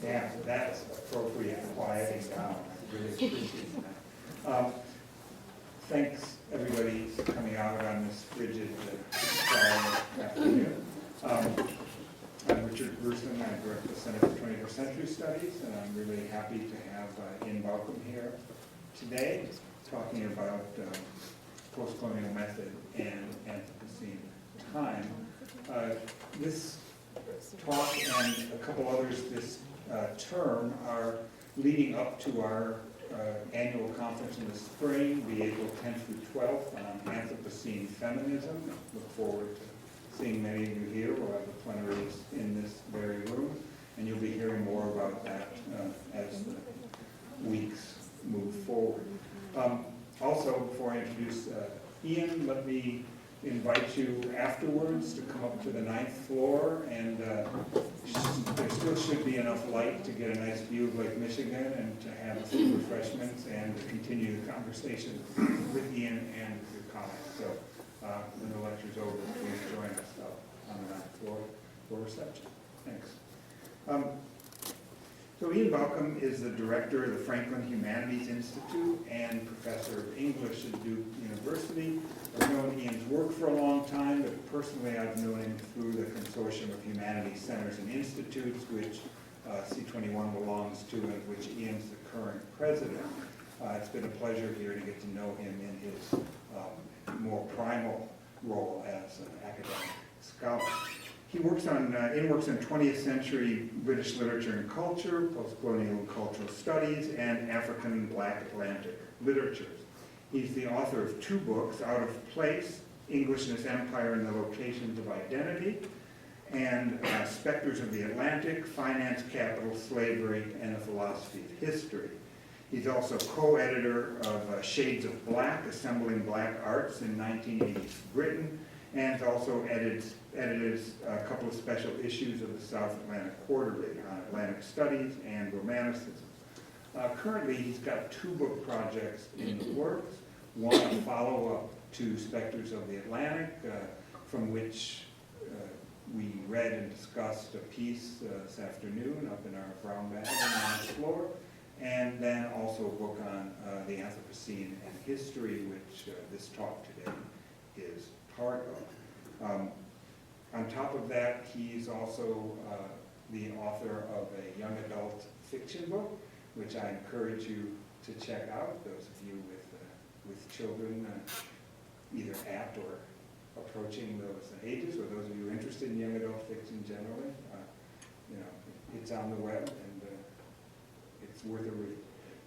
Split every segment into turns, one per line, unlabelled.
Yeah, that's appropriate quieting down. I really appreciate that. Thanks, everybody, for coming out on this frigid Friday afternoon. I'm Richard Gruisin. I direct the Center for 21st Century Studies, and I'm really happy to have Ian Baucom here today, talking about postcolonial method and Anthropocene time. This talk and a couple others this term are leading up to our annual conference in the spring, the April 10th through 12th on Anthropocene feminism. Look forward to seeing many of you here. We'll have the plenaries in this very room, and you'll be hearing more about that as the weeks move forward. Also, before I introduce Ian, let me invite you afterwards to come up to the 9th floor, and there still should be enough light to get a nice view of Lake Michigan and to have a few refreshments and to continue the conversation with Ian and your colleagues. So when the lecture's over, please join us on the 9th floor for reception. Thanks. So Ian Baucom is the director of the Franklin Humanities Institute and professor of English at Duke University. I've known Ian's work for a long time, but personally I've known him through the Consortium of Humanities Centers and Institutes, which C21 belongs to and which Ian's the current president. It's been a pleasure here to get to know him in his more primal role as an academic scholar. He works on 20th century British literature and culture, postcolonial and cultural studies, and African and Black Atlantic literatures. He's the author of 2 books, Out of Place, English and Its Empire and the Locations of Identity, and Specters of the Atlantic, Finance, Capital, Slavery, and a Philosophy of History. He's also co-editor of Shades of Black, Assembling Black Arts in 1980s Britain, and also edited a couple of special issues of the South Atlantic Quarterly on Atlantic Studies and Romanticism. Currently, he's got 2 book projects in the works. One, a follow-up to Specters of the Atlantic, from which we read and discussed a piece this afternoon up in our brown bag on the floor, and then also a book on the Anthropocene and history, which this talk today is part of. On top of that, he's also the author of a young adult fiction book, which I encourage you to check out, those of you with children either at or approaching those ages, or those of you interested in young adult fiction generally. It's on the web, and it's worth a read.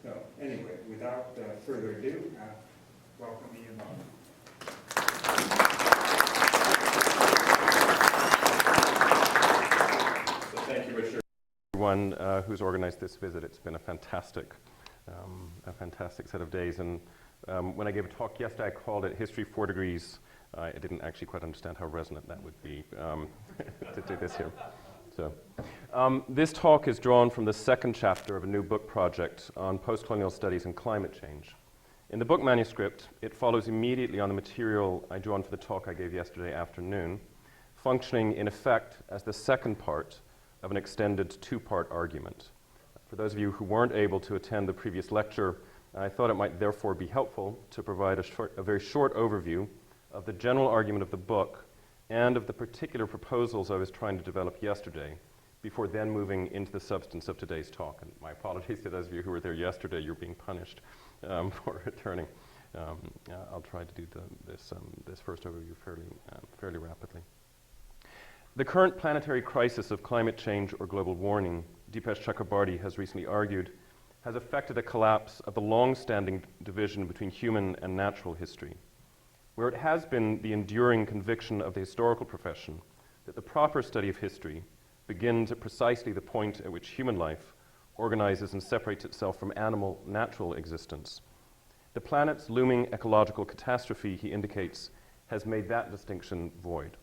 So anyway, without further ado, welcome Ian Baucom.
Thank you, Richard. Everyone who's organized this visit, it's been a fantastic set of days. And when I gave a talk yesterday, I called it History 4 Degrees. I didn't actually quite understand how resonant that would be to do this here. So, this talk is drawn from the 2nd chapter of a new book project on postcolonial studies and climate change. In the book manuscript, it follows immediately on the material I drew on for the talk I gave yesterday afternoon, functioning in effect as the 2nd part of an extended 2-part argument. For those of you who weren't able to attend the previous lecture, I thought it might therefore be helpful to provide a very short overview of the general argument of the book and of the particular proposals I was trying to develop yesterday, before then moving into the substance of today's talk. And my apologies to those of you who were there yesterday. You're being punished for returning. I'll try to do this first overview fairly rapidly. The current planetary crisis of climate change or global warming, Dipesh Chakrabarty has recently argued, has affected a collapse of the long-standing division between human and natural history, where it has been the enduring conviction of the historical profession that the proper study of history begins at precisely the point at which human life organizes and separates itself from animal natural existence. The planet's looming ecological catastrophe, he indicates, has made that distinction void.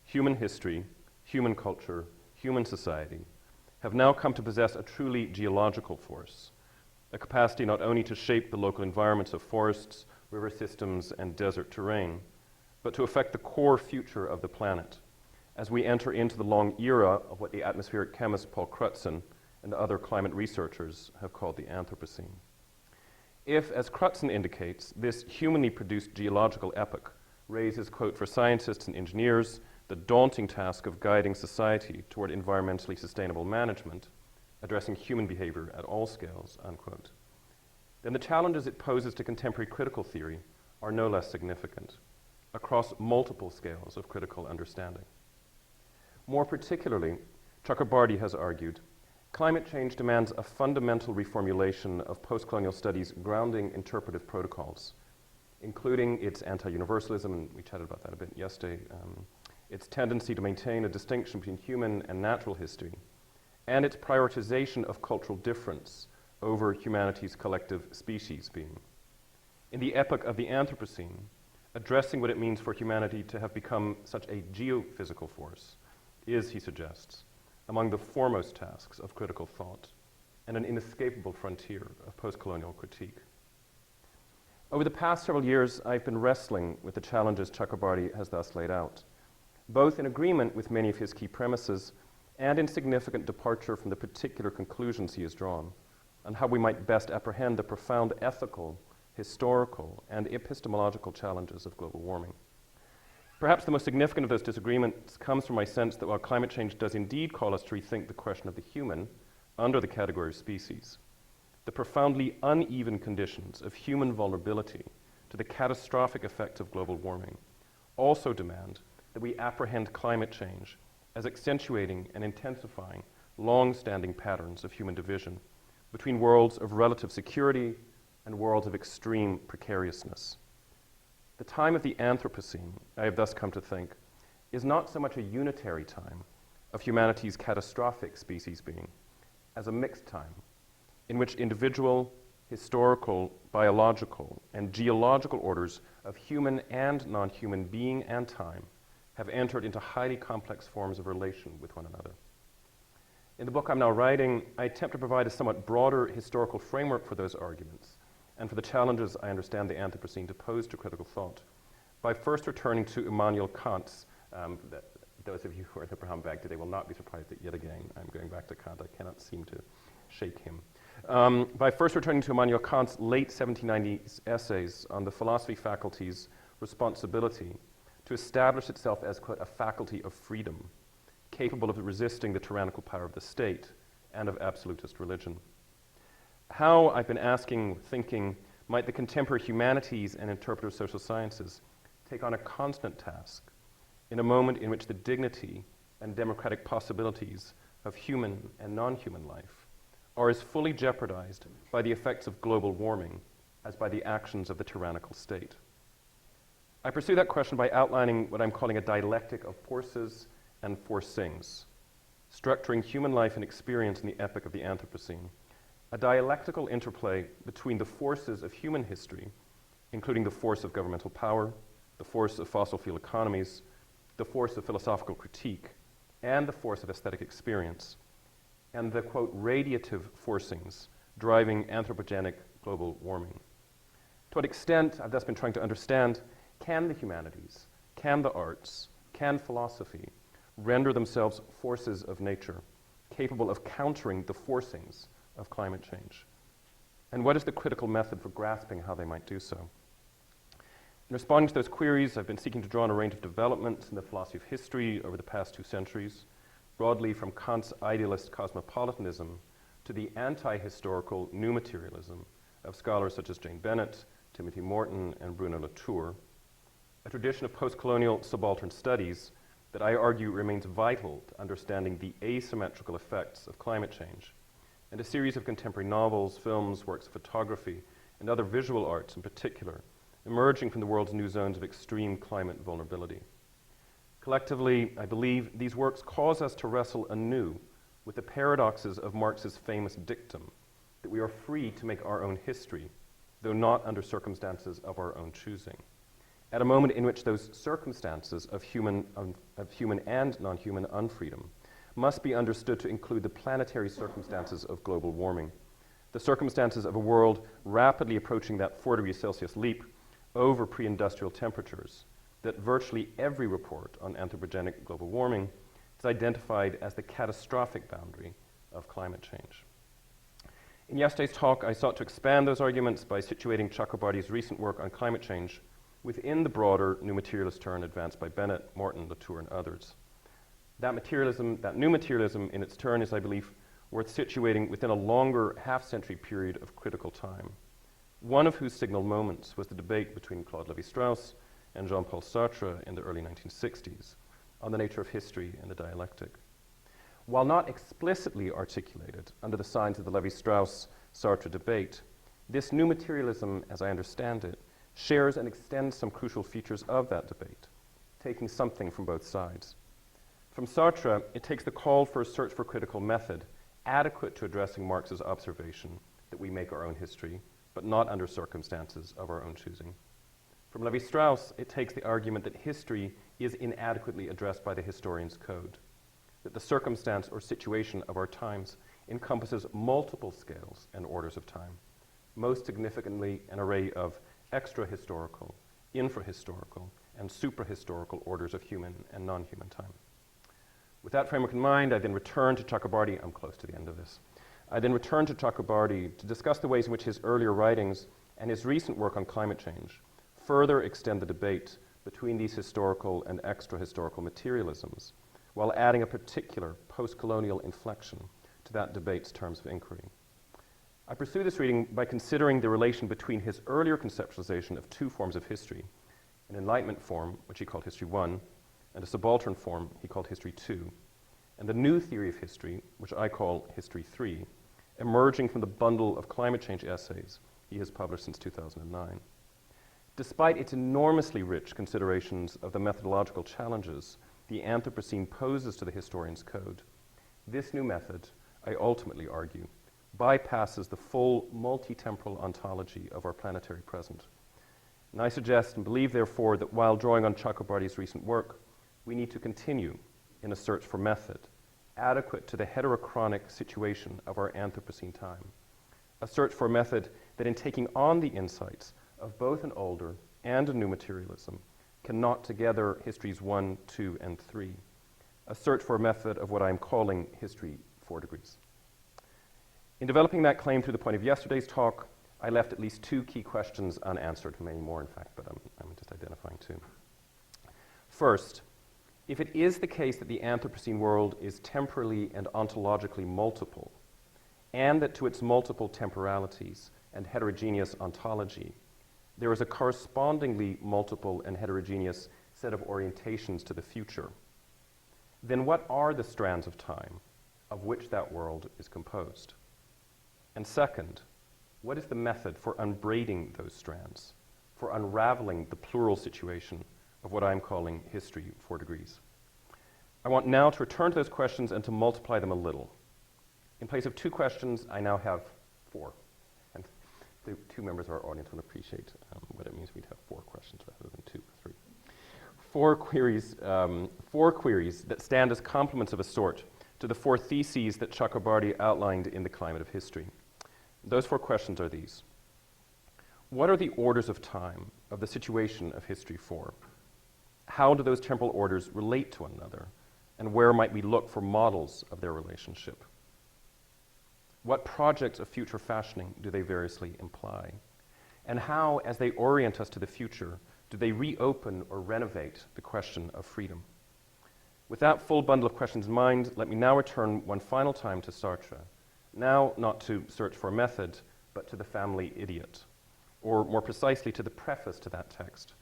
Human history, human culture, human society have now come to possess a truly geological force, a capacity not only to shape the local environments of forests, river systems, and desert terrain, but to affect the core future of the planet, as we enter into the long era of what the atmospheric chemist Paul Gruisin and other climate researchers have called the Anthropocene. If, as Gruisin indicates, this humanly produced geological epoch raises, quote, for scientists and engineers, the daunting task of guiding society toward environmentally sustainable management, addressing human behavior at all scales, unquote, then the challenges it poses to contemporary critical theory are no less significant, across multiple scales of critical understanding. More particularly, Chakrabarty has argued, climate change demands a fundamental reformulation of postcolonial studies' grounding interpretive protocols, including its anti-universalism, and we chatted about that a bit yesterday, its tendency to maintain a distinction between human and natural history, and its prioritization of cultural difference over humanity's collective species being. In the epoch of the Anthropocene, addressing what it means for humanity to have become such a geophysical force is, he suggests, among the foremost tasks of critical thought and an inescapable frontier of postcolonial critique. Over the past several years, I've been wrestling with the challenges Chakrabarty has thus laid out, both in agreement with many of his key premises and in significant departure from the particular conclusions he has drawn on how we might best apprehend the profound ethical, historical, and epistemological challenges of global warming. Perhaps the most significant of those disagreements comes from my sense that while climate change does indeed call us to rethink the question of the human under the category of species, the profoundly uneven conditions of human vulnerability to the catastrophic effects of global warming also demand that we apprehend climate change as accentuating and intensifying long-standing patterns of human division between worlds of relative security and worlds of extreme precariousness. The time of the Anthropocene, I have thus come to think, is not so much a unitary time of humanity's catastrophic species being as a mixed time in which individual, historical, biological, and geological orders of human and non-human being and time have entered into highly complex forms of relation with one another. In the book I'm now writing, I attempt to provide a somewhat broader historical framework for those arguments and for the challenges I understand the Anthropocene to pose to critical thought by first returning to Immanuel Kant's, those of you who are in the brown bag today will not be surprised that yet again I'm going back to Kant. I cannot seem to shake him. By first returning to Immanuel Kant's late 1790s essays on the philosophy faculty's responsibility to establish itself as, quote, a faculty of freedom, capable of resisting the tyrannical power of the state and of absolutist religion. How, I've been asking, thinking, might the contemporary humanities and interpretive social sciences take on a constant task in a moment in which the dignity and democratic possibilities of human and non-human life are as fully jeopardized by the effects of global warming as by the actions of the tyrannical state? I pursue that question by outlining what I'm calling a dialectic of forces and forcings, structuring human life and experience in the epoch of the Anthropocene, a dialectical interplay between the forces of human history, including the force of governmental power, the force of fossil fuel economies, the force of philosophical critique, and the force of aesthetic experience, and the, quote, radiative forcings driving anthropogenic global warming. To what extent, I've thus been trying to understand, can the humanities, can the arts, can philosophy render themselves forces of nature, capable of countering the forcings of climate change? And what is the critical method for grasping how they might do so? In responding to those queries, I've been seeking to draw on a range of developments in the philosophy of history over the past 2 centuries, broadly from Kant's idealist cosmopolitanism to the anti-historical new materialism of scholars such as Jane Bennett, Timothy Morton, and Bruno Latour, a tradition of postcolonial subaltern studies that I argue remains vital to understanding the asymmetrical effects of climate change, and a series of contemporary novels, films, works of photography, and other visual arts in particular, emerging from the world's new zones of extreme climate vulnerability. Collectively, I believe these works cause us to wrestle anew with the paradoxes of Marx's famous dictum that we are free to make our own history, though not under circumstances of our own choosing, at a moment in which those circumstances of human and non-human unfreedom must be understood to include the planetary circumstances of global warming, the circumstances of a world rapidly approaching that 4 degrees Celsius leap over pre-industrial temperatures that virtually every report on anthropogenic global warming is identified as the catastrophic boundary of climate change. In yesterday's talk, I sought to expand those arguments by situating Chakrabarty's recent work on climate change within the broader new materialist turn advanced by Bennett, Morton, Latour, and others. That new materialism in its turn is, I believe, worth situating within a longer half-century period of critical time, one of whose signal moments was the debate between Claude Lévi-Strauss and Jean-Paul Sartre in the early 1960s on the nature of history and the dialectic. While not explicitly articulated under the signs of the Lévi-Strauss-Sartre debate, this new materialism, as I understand it, shares and extends some crucial features of that debate, taking something from both sides. From Sartre, it takes the call for a search for critical method, adequate to addressing Marx's observation that we make our own history, but not under circumstances of our own choosing. From Lévi-Strauss, it takes the argument that history is inadequately addressed by the historian's code, that the circumstance or situation of our times encompasses multiple scales and orders of time, most significantly an array of extra-historical, infra-historical, and supra-historical orders of human and non-human time. With that framework in mind, I then return to Chakrabarty. I'm close to the end of this. I then return to Chakrabarty to discuss the ways in which his earlier writings and his recent work on climate change further extend the debate between these historical and extra-historical materialisms, while adding a particular post-colonial inflection to that debate's terms of inquiry. I pursue this reading by considering the relation between his earlier conceptualization of two forms of history, an Enlightenment form, which he called History 1, and a subaltern form he called History 2, and the new theory of history, which I call History 3, emerging from the bundle of climate change essays he has published since 2009. Despite its enormously rich considerations of the methodological challenges the Anthropocene poses to the historian's code, this new method, I ultimately argue, bypasses the full multi-temporal ontology of our planetary present. And I suggest and believe, therefore, that while drawing on Chakrabarty's recent work, we need to continue in a search for method adequate to the heterochronic situation of our Anthropocene time, a search for a method that, in taking on the insights of both an older and a new materialism, can knot together histories 1, 2, and 3, a search for a method of what I'm calling History 4 degrees. In developing that claim through the point of yesterday's talk, I left at least two key questions unanswered, many more in fact, but I'm just identifying two. First, if it is the case that the Anthropocene world is temporally and ontologically multiple, and that to its multiple temporalities and heterogeneous ontology, there is a correspondingly multiple and heterogeneous set of orientations to the future, then what are the strands of time of which that world is composed? And second, what is the method for unbraiding those strands, for unraveling the plural situation of what I'm calling History 4 degrees? I want now to return to those questions and to multiply them a little. In place of two questions, I now have four. And the two members of our audience will appreciate what it means we'd have four questions rather than 2 or 3. Four queries that stand as complements of a sort to the four theses that Chakrabarty outlined in The Climate of History. Those four questions are these. What are the orders of time of the situation of History 4? How do those temporal orders relate to one another? And where might we look for models of their relationship? What projects of future fashioning do they variously imply? And how, as they orient us to the future, do they reopen or renovate the question of freedom? With that full bundle of questions in mind, let me now return one final time to Sartre, now not to search for a method, but to the family idiot, or more precisely to the preface to that text,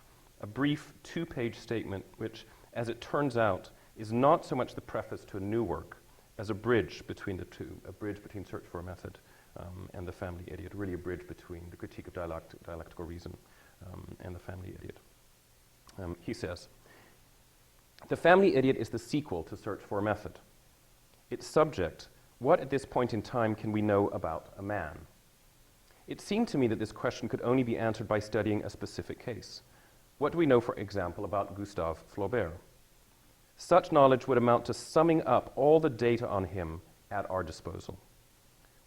a brief 2-page statement which, as it turns out, is not so much the preface to a new work as a bridge between the two, a bridge between Search for a Method and the Family Idiot, really a bridge between the critique of dialectical reason and the Family Idiot. He says, "The Family Idiot is the sequel to Search for a Method. Its subject, what at this point in time can we know about a man? It seemed to me that this question could only be answered by studying a specific case. What do we know, for example, about Gustave Flaubert? Such knowledge would amount to summing up all the data on him at our disposal.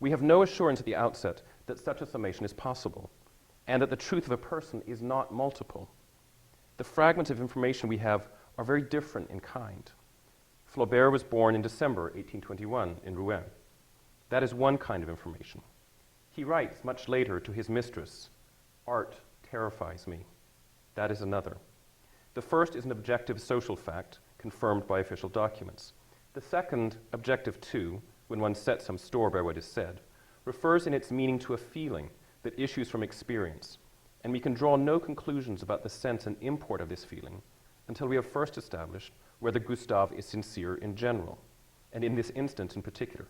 We have no assurance at the outset that such a summation is possible, and that the truth of a person is not multiple. the fragments of information we have are very different in kind. Flaubert was born in December 1821 in Rouen. That is one kind of information. He writes much later to his mistress, "Art terrifies me." That is another. The first is an objective social fact confirmed by official documents. The second, objective too, when one sets some store by what is said, refers in its meaning to a feeling that issues from experience, and we can draw no conclusions about the sense and import of this feeling until we have first established whether Gustave is sincere in general, and in this instance in particular.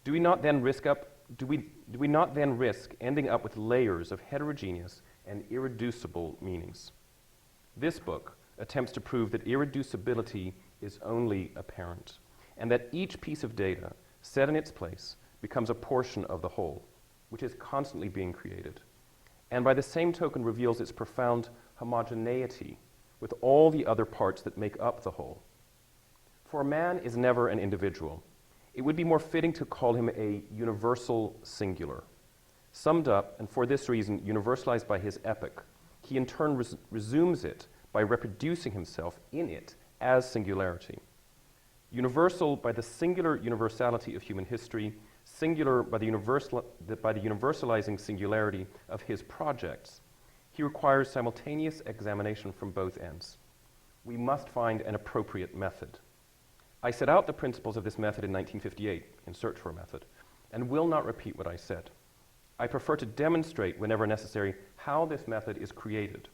Do we not then risk ending up with layers of heterogeneous and irreducible meanings? This book attempts to prove that irreducibility is only apparent, and that each piece of data set in its place becomes a portion of the whole, which is constantly being created, and by the same token reveals its profound homogeneity with all the other parts that make up the whole. For a man is never an individual. It would be more fitting to call him a universal singular. Summed up, and for this reason universalized by his epoch, he in turn resumes it by reproducing himself in it as singularity. Universal by the singular universality of human history, singular by the universalizing singularity of his projects, he requires simultaneous examination from both ends. We must find an appropriate method. I set out the principles of this method in 1958 in Search for a Method, and will not repeat what I said. I prefer to demonstrate, whenever necessary, how this method is created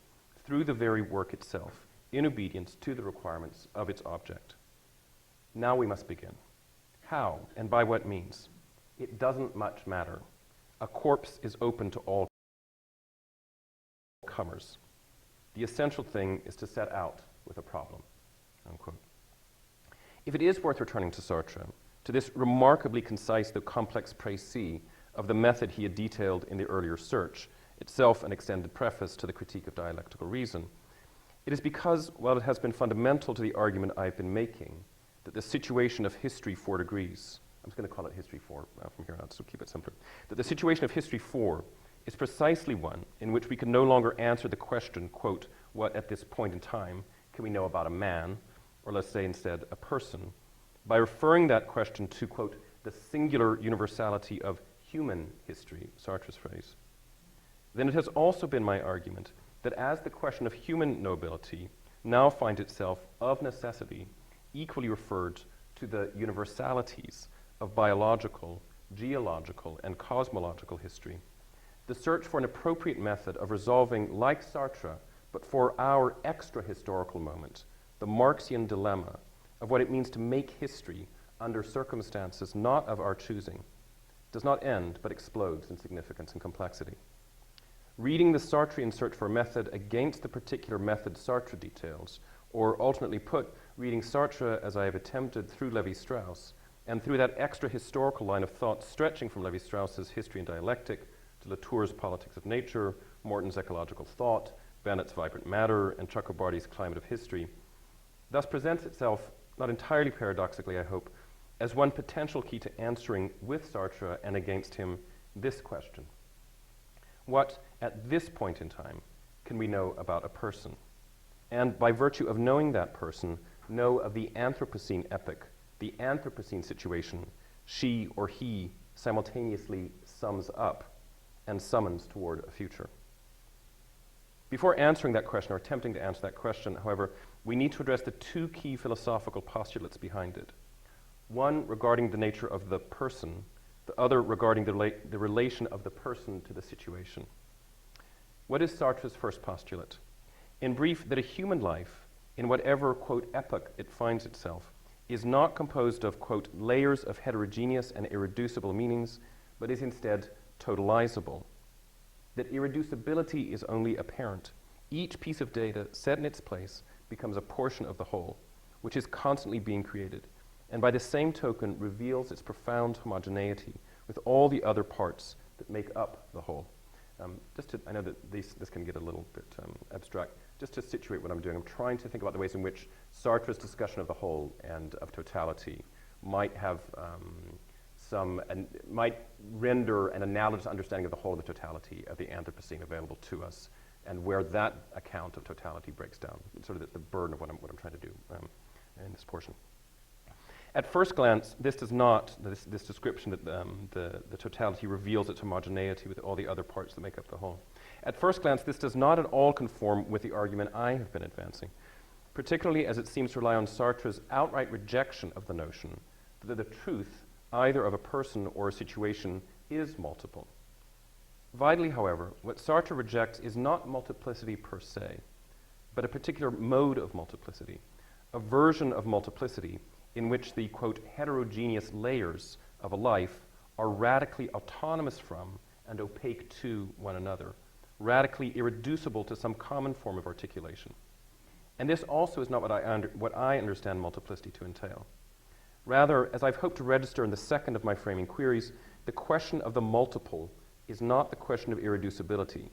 through the very work itself, in obedience to the requirements of its object. Now we must begin. How, and by what means? It doesn't much matter. A corpse is open to all comers. The essential thing is to set out with a problem." Unquote. If it is worth returning to Sartre, to this remarkably concise though complex précis of the method he had detailed in the earlier Search, itself an extended preface to the critique of dialectical reason, it is because, while it has been fundamental to the argument I've been making, that the situation of history 4 degrees, I'm just going to call it history 4 from here on, so keep it simpler, that the situation of history 4 is precisely one in which we can no longer answer the question, quote, what at this point in time can we know about a man, or let's say instead a person, by referring that question to, quote, the singular universality of human history, Sartre's phrase. Then it has also been my argument that as the question of human nobility now finds itself of necessity equally referred to the universalities of biological, geological, and cosmological history, the search for an appropriate method of resolving, like Sartre, but for our extra-historical moment, the Marxian dilemma of what it means to make history under circumstances not of our choosing, does not end but explodes in significance and complexity. Reading the Sartrean search for a method against the particular method Sartre details, or alternately put, reading Sartre as I have attempted through Lévi-Strauss, and through that extra-historical line of thought stretching from Lévi-Strauss's History and Dialectic to Latour's Politics of Nature, Morton's Ecological Thought, Bennett's Vibrant Matter, and Chakrabarty's Climate of History, thus presents itself, not entirely paradoxically, I hope, as one potential key to answering with Sartre and against him this question. What, at this point in time, can we know about a person? And by virtue of knowing that person, know of the Anthropocene epoch, the Anthropocene situation she or he simultaneously sums up and summons toward a future. Before answering that question, or attempting to answer that question, however, we need to address the two key philosophical postulates behind it. One regarding the nature of the person, the other regarding the relation of the person to the situation. What is Sartre's first postulate? In brief, that a human life, in whatever, quote, epoch it finds itself, is not composed of, quote, layers of heterogeneous and irreducible meanings, but is instead totalizable. That irreducibility is only apparent. Each piece of data set in its place becomes a portion of the whole, which is constantly being created, and by the same token reveals its profound homogeneity with all the other parts that make up the whole. I know that this can get a little bit abstract. Just to situate what I'm doing, I'm trying to think about the ways in which Sartre's discussion of the whole and of totality might have might render an analogous understanding of the whole and the totality of the Anthropocene available to us and where that account of totality breaks down, sort of the burden of what I'm trying to do in this portion. At first glance, this does not, this description that the totality reveals its homogeneity with all the other parts that make up the whole. At first glance, this does not at all conform with the argument I have been advancing, particularly as it seems to rely on Sartre's outright rejection of the notion that the truth, either of a person or a situation, is multiple. Vitally, however, what Sartre rejects is not multiplicity per se, but a particular mode of multiplicity, a version of multiplicity in which the, quote, heterogeneous layers of a life are radically autonomous from and opaque to one another, radically irreducible to some common form of articulation. And this also is not what I understand multiplicity to entail. Rather, as I've hoped to register in the second of my framing queries, the question of the multiple is not the question of irreducibility,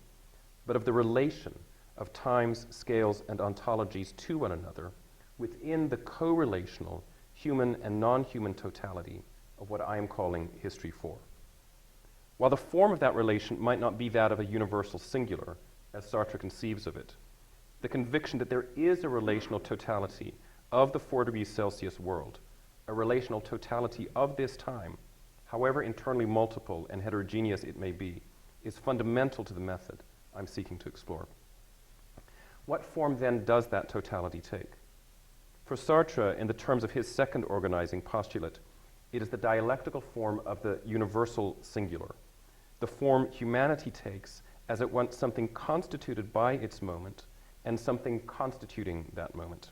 but of the relation of times, scales, and ontologies to one another within the co-relational human and non-human totality of what I am calling history 4. While the form of that relation might not be that of a universal singular, as Sartre conceives of it, the conviction that there is a relational totality of the 4 degrees Celsius world, a relational totality of this time, however internally multiple and heterogeneous it may be, is fundamental to the method I'm seeking to explore. What form then does that totality take? For Sartre, in the terms of his second organizing postulate, it is the dialectical form of the universal singular, the form humanity takes as at once something constituted by its moment and something constituting that moment,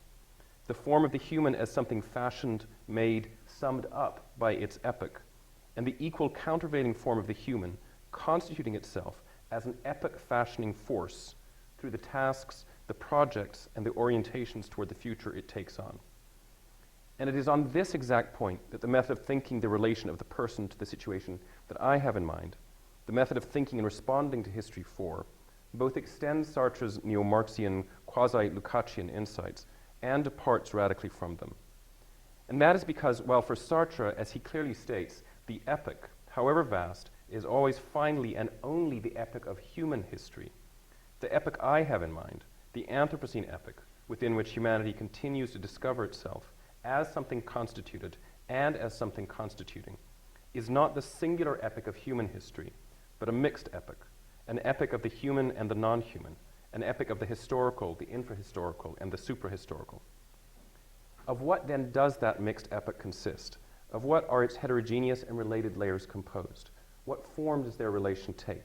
the form of the human as something fashioned, made, summed up by its epoch, and the equal countervailing form of the human constituting itself as an epoch-fashioning force through the tasks, the projects, and the orientations toward the future it takes on. And it is on this exact point that the method of thinking the relation of the person to the situation that I have in mind, the method of thinking and responding to history 4, both extends Sartre's neo-Marxian, quasi-Lukácsian insights and departs radically from them. And that is because, while for Sartre, as he clearly states, the epoch, however vast, is always finally and only the epoch of human history, the epoch I have in mind, the Anthropocene epoch, within which humanity continues to discover itself as something constituted and as something constituting, is not the singular epoch of human history, but a mixed epoch, an epoch of the human and the non-human, an epoch of the historical, the infrahistorical, and the suprahistorical. Of what then does that mixed epoch consist? Of what are its heterogeneous and related layers composed? What form does their relation take?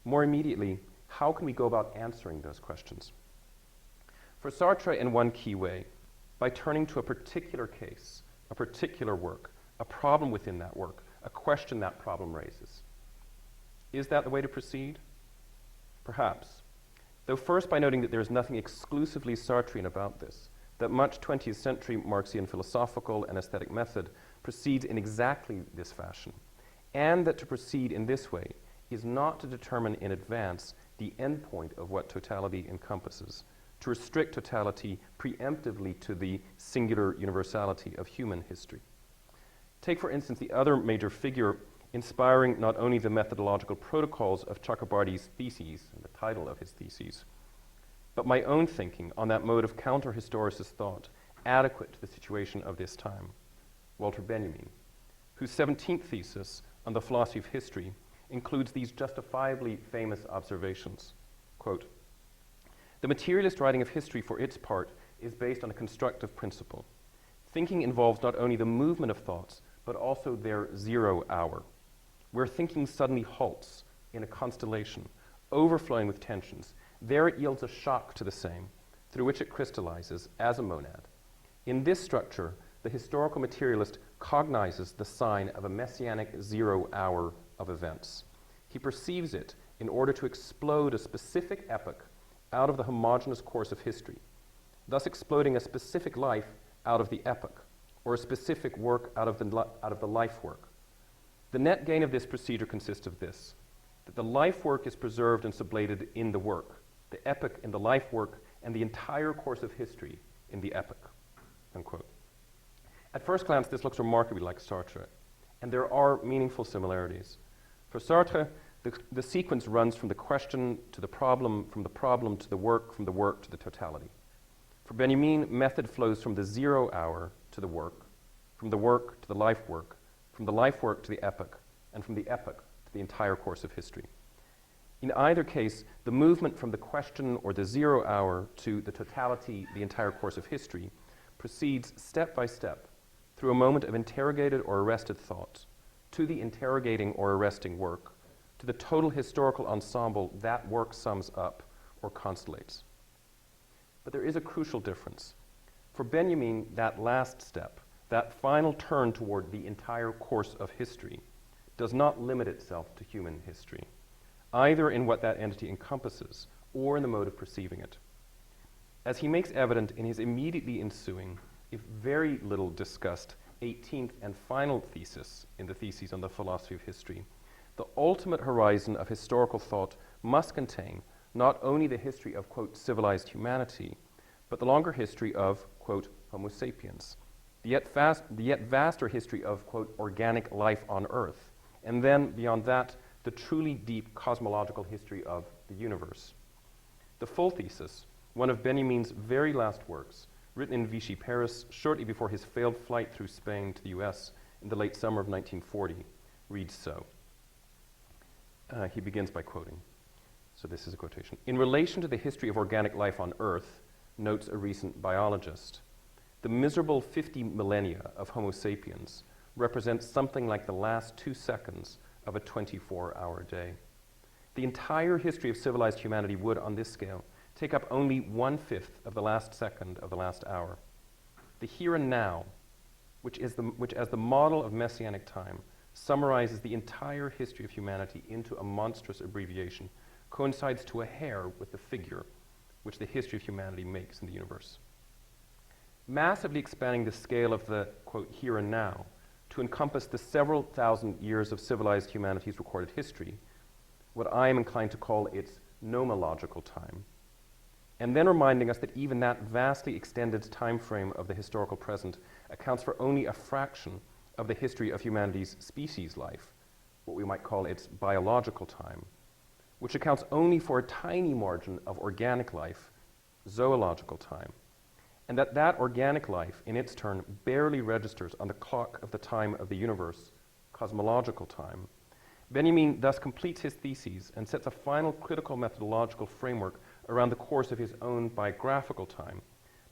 More immediately, how can we go about answering those questions? For Sartre, in one key way, by turning to a particular case, a particular work, a problem within that work, a question that problem raises. Is that the way to proceed? Perhaps. Though first by noting that there is nothing exclusively Sartrean about this, that much 20th century Marxian philosophical and aesthetic method proceeds in exactly this fashion, and that to proceed in this way is not to determine in advance the endpoint of what totality encompasses, to restrict totality preemptively to the singular universality of human history. Take, for instance, the other major figure inspiring not only the methodological protocols of Chakrabarty's theses, and the title of his theses, but my own thinking on that mode of counter-historicist thought adequate to the situation of this time, Walter Benjamin, whose 17th thesis on the philosophy of history includes these justifiably famous observations. Quote, "The materialist writing of history, for its part, is based on a constructive principle. Thinking involves not only the movement of thoughts, but also their 0 hour, where thinking suddenly halts in a constellation, overflowing with tensions. There it yields a shock to the same, through which it crystallizes as a monad. In this structure, the historical materialist cognizes the sign of a messianic 0 hour of events. He perceives it in order to explode a specific epoch out of the homogeneous course of history, thus exploding a specific life out of the epoch, or a specific work out of the life work. The net gain of this procedure consists of this, that the life work is preserved and sublated in the work, the epoch in the life work, and the entire course of history in the epoch." Unquote. At first glance, this looks remarkably like Sartre, and there are meaningful similarities. For Sartre, The sequence runs from the question to the problem to the work, from the work to the totality. For Benjamin, method flows from the 0 hour to the work, from the work to the life work, from the life work to the epoch, and from the epoch to the entire course of history. In either case, the movement from the question or the 0 hour to the totality, the entire course of history, proceeds step by step through a moment of interrogated or arrested thought, to the interrogating or arresting work, to the total historical ensemble that work sums up or constellates. But there is a crucial difference. For Benjamin, that last step, that final turn toward the entire course of history, does not limit itself to human history, either in what that entity encompasses or in the mode of perceiving it. As he makes evident in his immediately ensuing, if very little discussed, 18th and final thesis in the Theses on the Philosophy of History, the ultimate horizon of historical thought must contain not only the history of, quote, civilized humanity, but the longer history of, quote, Homo sapiens, the yet vaster history of, quote, organic life on Earth, and then, beyond that, the truly deep cosmological history of the universe. The full thesis, one of Benjamin's very last works, written in Vichy, Paris, shortly before his failed flight through Spain to the US in the late summer of 1940, reads so. He begins by quoting. So this is a quotation. "In relation to the history of organic life on Earth," notes a recent biologist, "the miserable 50 millennia of Homo sapiens represent something like the last 2 seconds of a 24-hour day. The entire history of civilized humanity would, on this scale, take up only 1/5 of the last second of the last hour. The here and now, which as the model of messianic time, summarizes the entire history of humanity into a monstrous abbreviation, coincides to a hair with the figure which the history of humanity makes in the universe. Massively expanding the scale of the, quote, here and now to encompass the several thousand years of civilized humanity's recorded history, what I am inclined to call its nomological time, and then reminding us that even that vastly extended time frame of the historical present accounts for only a fraction of the history of humanity's species life, what we might call its biological time, which accounts only for a tiny margin of organic life, zoological time, and that organic life, in its turn, barely registers on the clock of the time of the universe, cosmological time. Benjamin thus completes his theses and sets a final critical methodological framework around the course of his own biographical time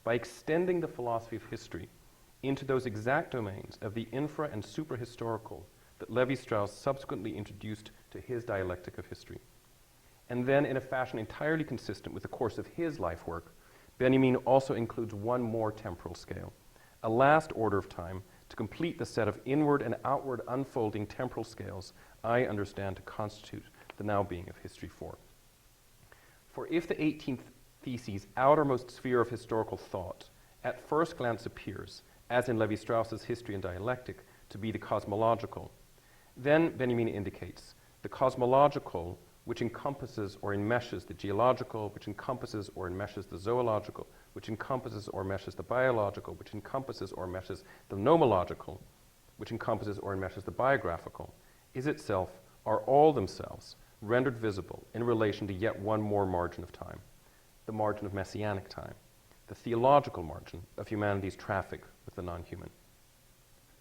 by extending the philosophy of history into those exact domains of the infra- and suprahistorical that Levi-Strauss subsequently introduced to his dialectic of history. And then, in a fashion entirely consistent with the course of his life work, Benjamin also includes one more temporal scale, a last order of time to complete the set of inward and outward unfolding temporal scales I understand to constitute the now-being of History 4. For if the 18th thesis' outermost sphere of historical thought at first glance appears, as in Levi-Strauss's History and Dialectic, to be the cosmological, then Benjamin indicates the cosmological, which encompasses or enmeshes the geological, which encompasses or enmeshes the zoological, which encompasses or enmeshes the biological, which encompasses or enmeshes the nomological, which encompasses or enmeshes the biographical, is itself, are all themselves, rendered visible in relation to yet one more margin of time, the margin of messianic time, the theological margin of humanity's traffic with the non-human.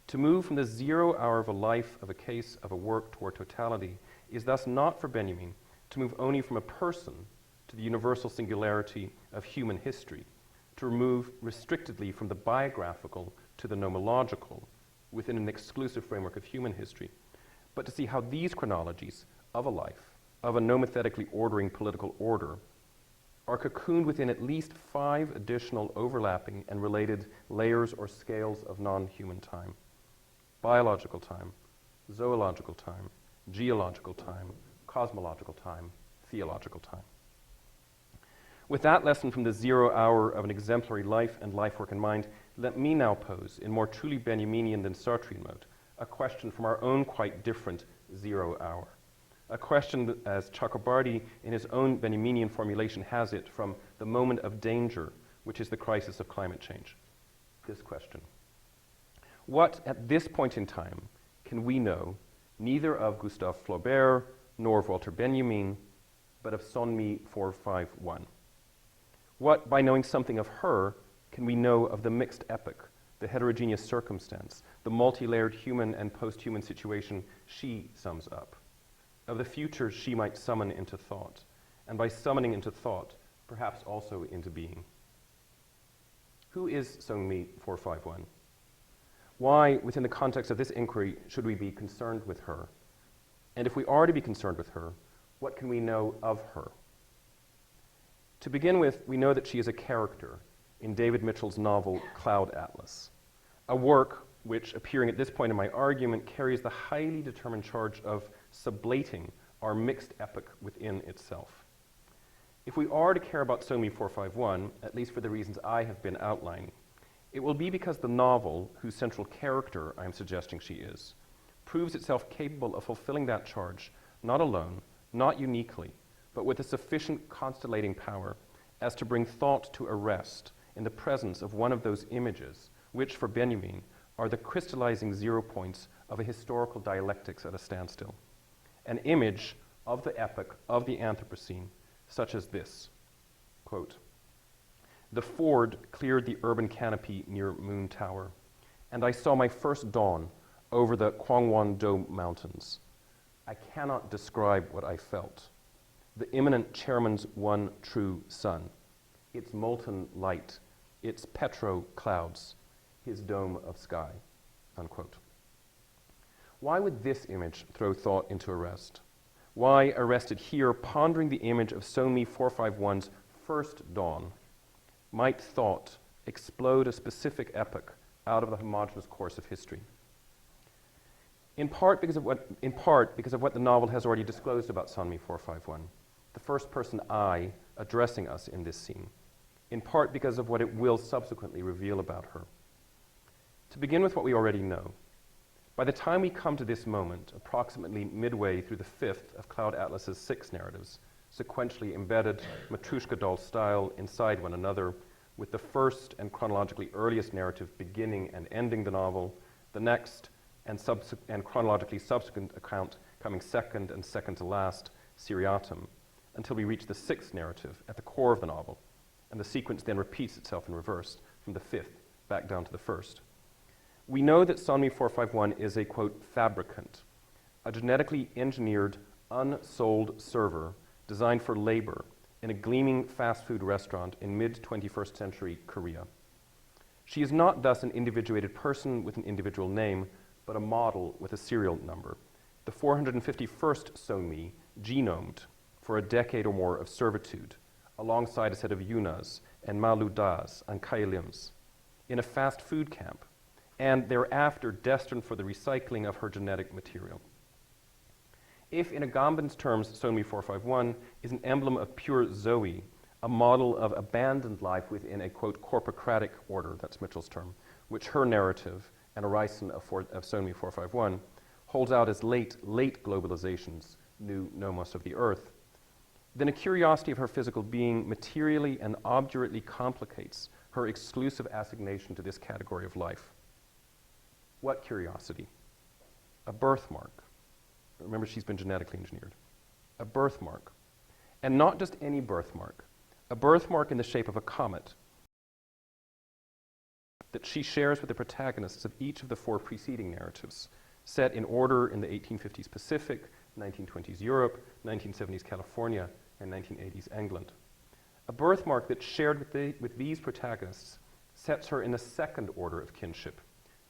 To move from the 0 hour of a life, of a case, of a work toward totality is thus not for Benjamin to move only from a person to the universal singularity of human history, to move restrictedly from the biographical to the nomological within an exclusive framework of human history, but to see how these chronologies of a life, of a nomothetically ordering political order, are cocooned within at least 5 additional overlapping and related layers or scales of non-human time: biological time, zoological time, geological time, cosmological time, theological time. With that lesson from the 0 hour of an exemplary life and life work in mind, let me now pose, in more truly Benjaminian than Sartrean mode, a question from our own quite different 0 hour. A question that, as Chakrabarty in his own Benjaminian formulation has it, from the moment of danger, which is the crisis of climate change. This question: what, at this point in time, can we know, neither of Gustave Flaubert, nor of Walter Benjamin, but of Sonmi 451. What, by knowing something of her, can we know of the mixed epoch, the heterogeneous circumstance, the multi-layered human and post-human situation she sums up? Of the future she might summon into thought, and by summoning into thought, perhaps also into being. Who is Sonmi 451? Why, within the context of this inquiry, should we be concerned with her? And if we are to be concerned with her, what can we know of her? To begin with, we know that she is a character in David Mitchell's novel Cloud Atlas, a work which, appearing at this point in my argument, carries the highly determined charge of sublating our mixed epoch within itself. If we are to care about Sonmi 451, at least for the reasons I have been outlining, it will be because the novel, whose central character I am suggesting she is, proves itself capable of fulfilling that charge, not alone, not uniquely, but with a sufficient constellating power as to bring thought to a rest in the presence of one of those images which, for Benjamin, are the crystallizing 0 points of a historical dialectics at a standstill. An image of the epoch of the Anthropocene, such as this, quote, "The Ford cleared the urban canopy near Moon Tower, and I saw my first dawn over the Kwangwon-do Mountains. I cannot describe what I felt. The imminent chairman's one true sun, its molten light, its petro clouds, his dome of sky," unquote. Why would this image throw thought into arrest? Why, arrested here, pondering the image of Sonmi 451's first dawn, might thought explode a specific epoch out of the homogeneous course of history? In part because of what the novel has already disclosed about Sonmi 451, the first person I addressing us in this scene. In part because of what it will subsequently reveal about her. To begin with what we already know, by the time we come to this moment, approximately midway through the fifth of Cloud Atlas's 6 narratives, sequentially embedded, Matryoshka doll style, inside one another, with the first and chronologically earliest narrative beginning and ending the novel, the next and chronologically subsequent account coming second and second to last, seriatim, until we reach the 6th narrative at the core of the novel, and the sequence then repeats itself in reverse from the 5th back down to the 1st. We know that Sonmi 451 is a, quote, fabricant, a genetically engineered, unsold server designed for labor in a gleaming fast food restaurant in mid-21st century Korea. She is not thus an individuated person with an individual name, but a model with a serial number, the 451st Sonmi, genomed for a decade or more of servitude, alongside a set of Yunas and Maludas and Kailims, in a fast food camp, and thereafter destined for the recycling of her genetic material. If, in Agamben's terms, Sonmi 451 is an emblem of pure Zoe, a model of abandoned life within a, quote, corpocratic order, that's Mitchell's term, which her narrative, and Gruisin of Sonmi 451, holds out as late globalizations, new nomos of the earth, then a curiosity of her physical being materially and obdurately complicates her exclusive assignation to this category of life. What curiosity? A birthmark. Remember, she's been genetically engineered. A birthmark. And not just any birthmark. A birthmark in the shape of a comet that she shares with the protagonists of each of the 4 preceding narratives, set in order in the 1850s Pacific, 1920s Europe, 1970s California, and 1980s England. A birthmark that shared with these protagonists sets her in the second order of kinship,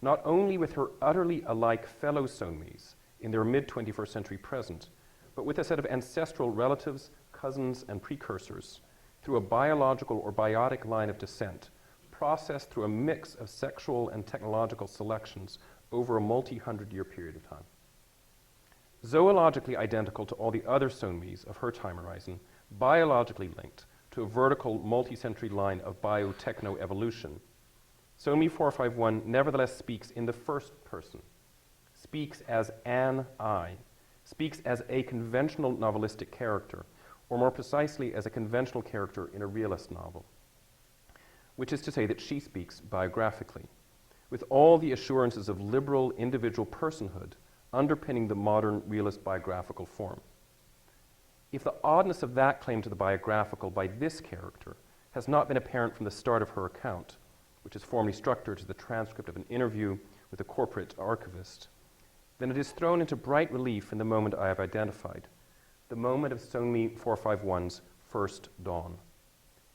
not only with her utterly alike fellow Sonmis in their mid-21st century present, but with a set of ancestral relatives, cousins, and precursors through a biological or biotic line of descent, processed through a mix of sexual and technological selections over a multi-hundred-year period of time. Zoologically identical to all the other Sonmis of her time horizon, biologically linked to a vertical multi-century line of biotechno-evolution, Sonmi 451 nevertheless speaks in the first person, speaks as an I, speaks as a conventional novelistic character, or more precisely as a conventional character in a realist novel, which is to say that she speaks biographically, with all the assurances of liberal individual personhood underpinning the modern realist biographical form. if the oddness of that claim to the biographical by this character has not been apparent from the start of her account, which is formally structured as the transcript of an interview with a corporate archivist, then it is thrown into bright relief in the moment I have identified, the moment of Sonmi 451's first dawn,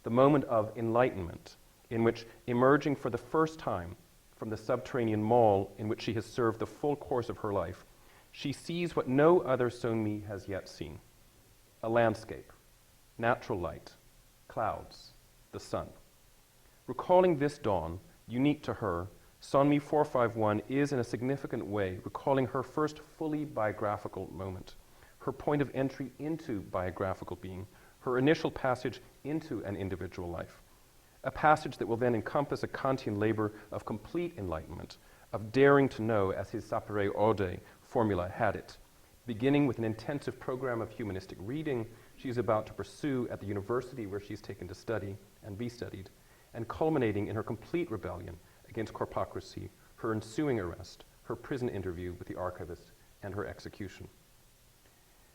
the moment of enlightenment in which, emerging for the first time from the subterranean mall in which she has served the full course of her life, she sees what no other Sonmi has yet seen: a landscape, natural light, clouds, the sun. Recalling this dawn, unique to her, Sonmi 451 is in a significant way recalling her first fully biographical moment, her point of entry into biographical being, her initial passage into an individual life, a passage that will then encompass a Kantian labor of complete enlightenment, of daring to know, as his sapere aude formula had it, beginning with an intensive program of humanistic reading she is about to pursue at the university where she is taken to study and be studied, and culminating in her complete rebellion against corpocracy, her ensuing arrest, her prison interview with the archivist, and her execution.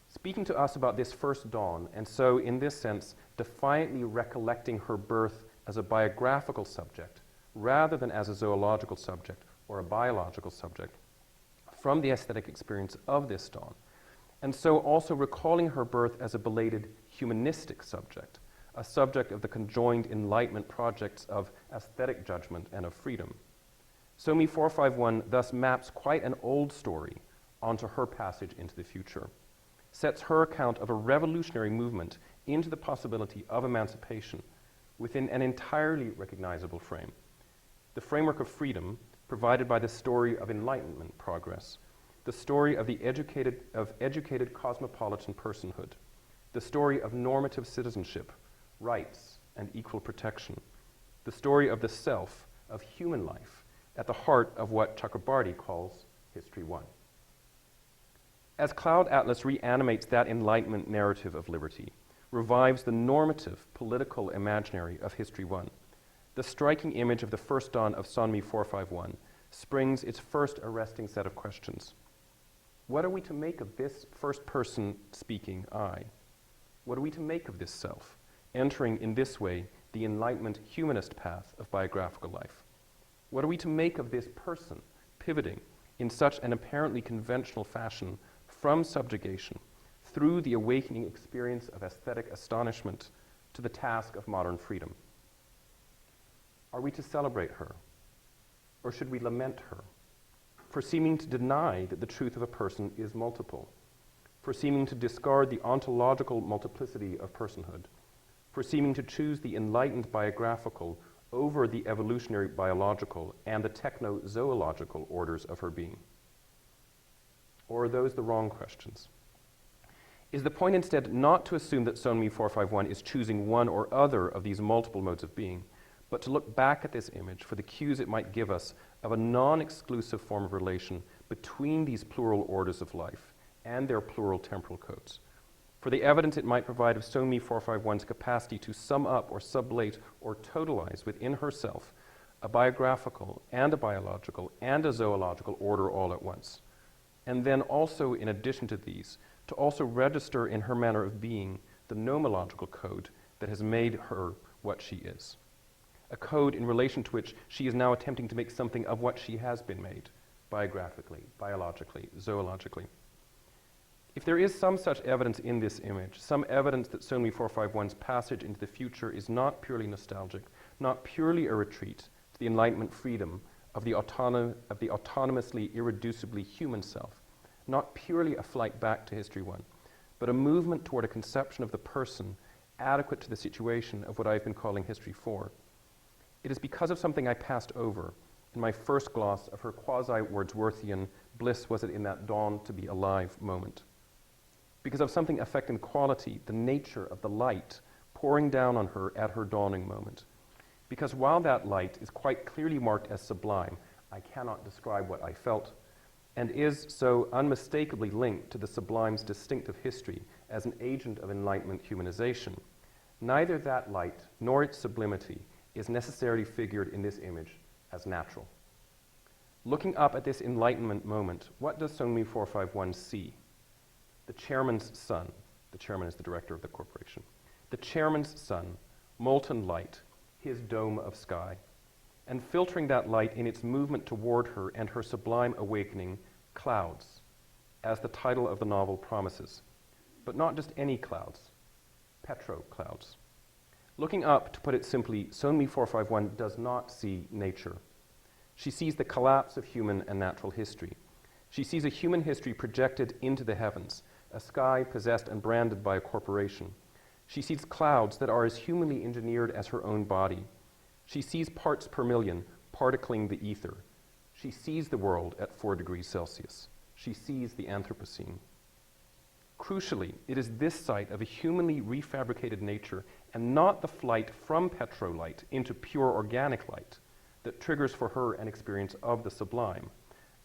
Speaking to us about this first dawn, and so, in this sense, defiantly recollecting her birth as a biographical subject, rather than as a zoological subject or a biological subject, from the aesthetic experience of this dawn, and so also recalling her birth as a belated humanistic subject, a subject of the conjoined Enlightenment projects of aesthetic judgment and of freedom. Sonmi 451 thus maps quite an old story onto her passage into the future, sets her account of a revolutionary movement into the possibility of emancipation within an entirely recognizable frame, the framework of freedom provided by the story of Enlightenment progress, the story of educated cosmopolitan personhood, the story of normative citizenship, rights, and equal protection, the story of the self, of human life, at the heart of what Chakrabarty calls History 1. As Cloud Atlas reanimates that Enlightenment narrative of liberty, revives the normative political imaginary of History 1, the striking image of the first dawn of Sonmi 451 springs its first arresting set of questions. What are we to make of this first-person speaking I? What are we to make of this self, entering in this way the Enlightenment humanist path of biographical life? What are we to make of this person pivoting in such an apparently conventional fashion from subjugation through the awakening experience of aesthetic astonishment to the task of modern freedom? Are we to celebrate her, or should we lament her for seeming to deny that the truth of a person is multiple, for seeming to discard the ontological multiplicity of personhood, for seeming to choose the enlightened biographical over the evolutionary biological and the techno-zoological orders of her being? Or are those the wrong questions? Is the point instead not to assume that Sonmi 451 is choosing one or other of these multiple modes of being, but to look back at this image for the cues it might give us of a non-exclusive form of relation between these plural orders of life and their plural temporal codes, for the evidence it might provide of Sonmi 451's capacity to sum up or sublate or totalize within herself a biographical and a biological and a zoological order all at once, and then also, in addition to these, to also register in her manner of being the nomological code that has made her what she is, a code in relation to which she is now attempting to make something of what she has been made, biographically, biologically, zoologically. If there is some such evidence in this image, some evidence that Sonmi 451's passage into the future is not purely nostalgic, not purely a retreat to the Enlightenment freedom of the autonomously, irreducibly human self, not purely a flight back to History 1, but a movement toward a conception of the person adequate to the situation of what I've been calling History 4, it is because of something I passed over in my first gloss of her quasi-Wordsworthian bliss was it in that dawn to be alive moment. Because of something affecting quality, the nature of the light pouring down on her at her dawning moment. Because while that light is quite clearly marked as sublime, I cannot describe what I felt, and is so unmistakably linked to the sublime's distinctive history as an agent of Enlightenment humanization, neither that light nor its sublimity is necessarily figured in this image as natural. Looking up at this Enlightenment moment, what does Sonmi 451 see? The chairman's son, The chairman is the director of the corporation. The chairman's sun, molten light, his dome of sky, and filtering that light in its movement toward her and her sublime awakening, clouds, as the title of the novel promises. But not just any clouds, petro clouds. Looking up, to put it simply, Sonmi 451 does not see nature. She sees the collapse of human and natural history. She sees a human history projected into the heavens, a sky possessed and branded by a corporation. She sees clouds that are as humanly engineered as her own body. She sees parts per million particling the ether. She sees the world at 4 degrees Celsius. She sees the Anthropocene. Crucially, it is this sight of a humanly refabricated nature and not the flight from petrolight into pure organic light that triggers for her an experience of the sublime,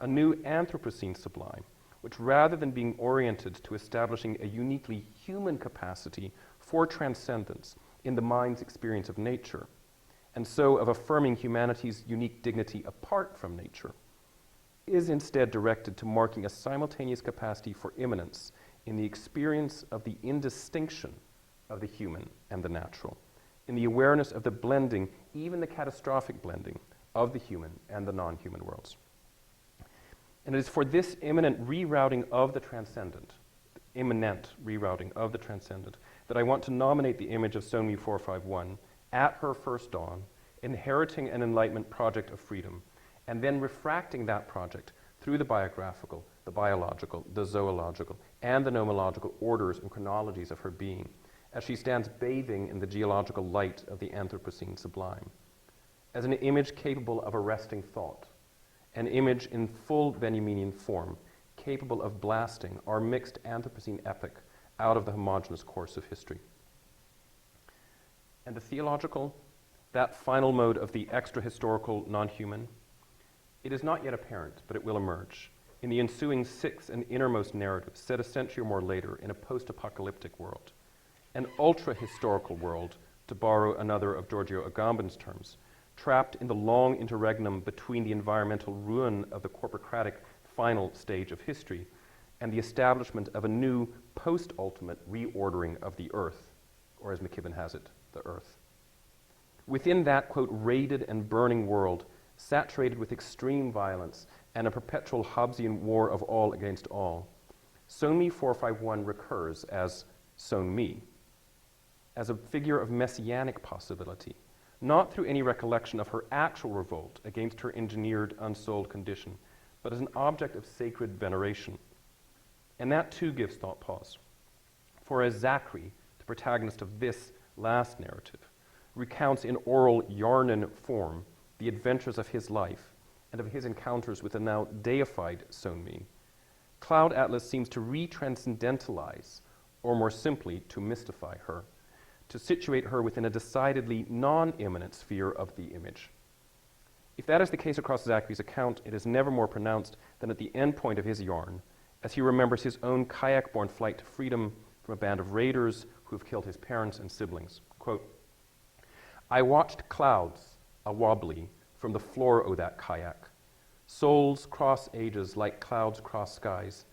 a new Anthropocene sublime, which rather than being oriented to establishing a uniquely human capacity for transcendence in the mind's experience of nature, and so of affirming humanity's unique dignity apart from nature, is instead directed to marking a simultaneous capacity for immanence in the experience of the indistinction of the human and the natural, in the awareness of the blending, even the catastrophic blending, of the human and the non-human worlds. And it is for this immanent rerouting of the transcendent, immanent rerouting of the transcendent, that I want to nominate the image of Sonmi 451 at her first dawn, inheriting an enlightenment project of freedom, and then refracting that project through the biographical, the biological, the zoological, and the nomological orders and chronologies of her being, as she stands bathing in the geological light of the Anthropocene sublime, as an image capable of arresting thought, an image in full Benjaminian form, capable of blasting our mixed Anthropocene epic out of the homogeneous course of history. And the theological, that final mode of the extra-historical non-human, it is not yet apparent, but it will emerge in the ensuing sixth and innermost narrative, set a century or more later in a post-apocalyptic world, an ultra-historical world, to borrow another of Giorgio Agamben's terms, trapped in the long interregnum between the environmental ruin of the corporocratic final stage of history and the establishment of a new post-ultimate reordering of the earth, or as McKibben has it, the earth. Within that, quote, raided and burning world, saturated with extreme violence and a perpetual Hobbesian war of all against all, Sonmi 451 recurs as Sonmi, as a figure of messianic possibility, not through any recollection of her actual revolt against her engineered, unsouled condition, but as an object of sacred veneration. And that too gives thought pause. For as Zachary, the protagonist of this last narrative, recounts in oral Yarnan form the adventures of his life and of his encounters with the now deified Sonmi, Cloud Atlas seems to re-transcendentalize, or more simply, to mystify her, to situate her within a decidedly non-immanent sphere of the image. If that is the case across Zachary's account, it is never more pronounced than at the end point of his yarn, as he remembers his own kayak-borne flight to freedom from a band of raiders who have killed his parents and siblings. Quote, "I watched clouds, a-wobbly, from the floor o' that kayak. Souls cross ages like clouds cross skies,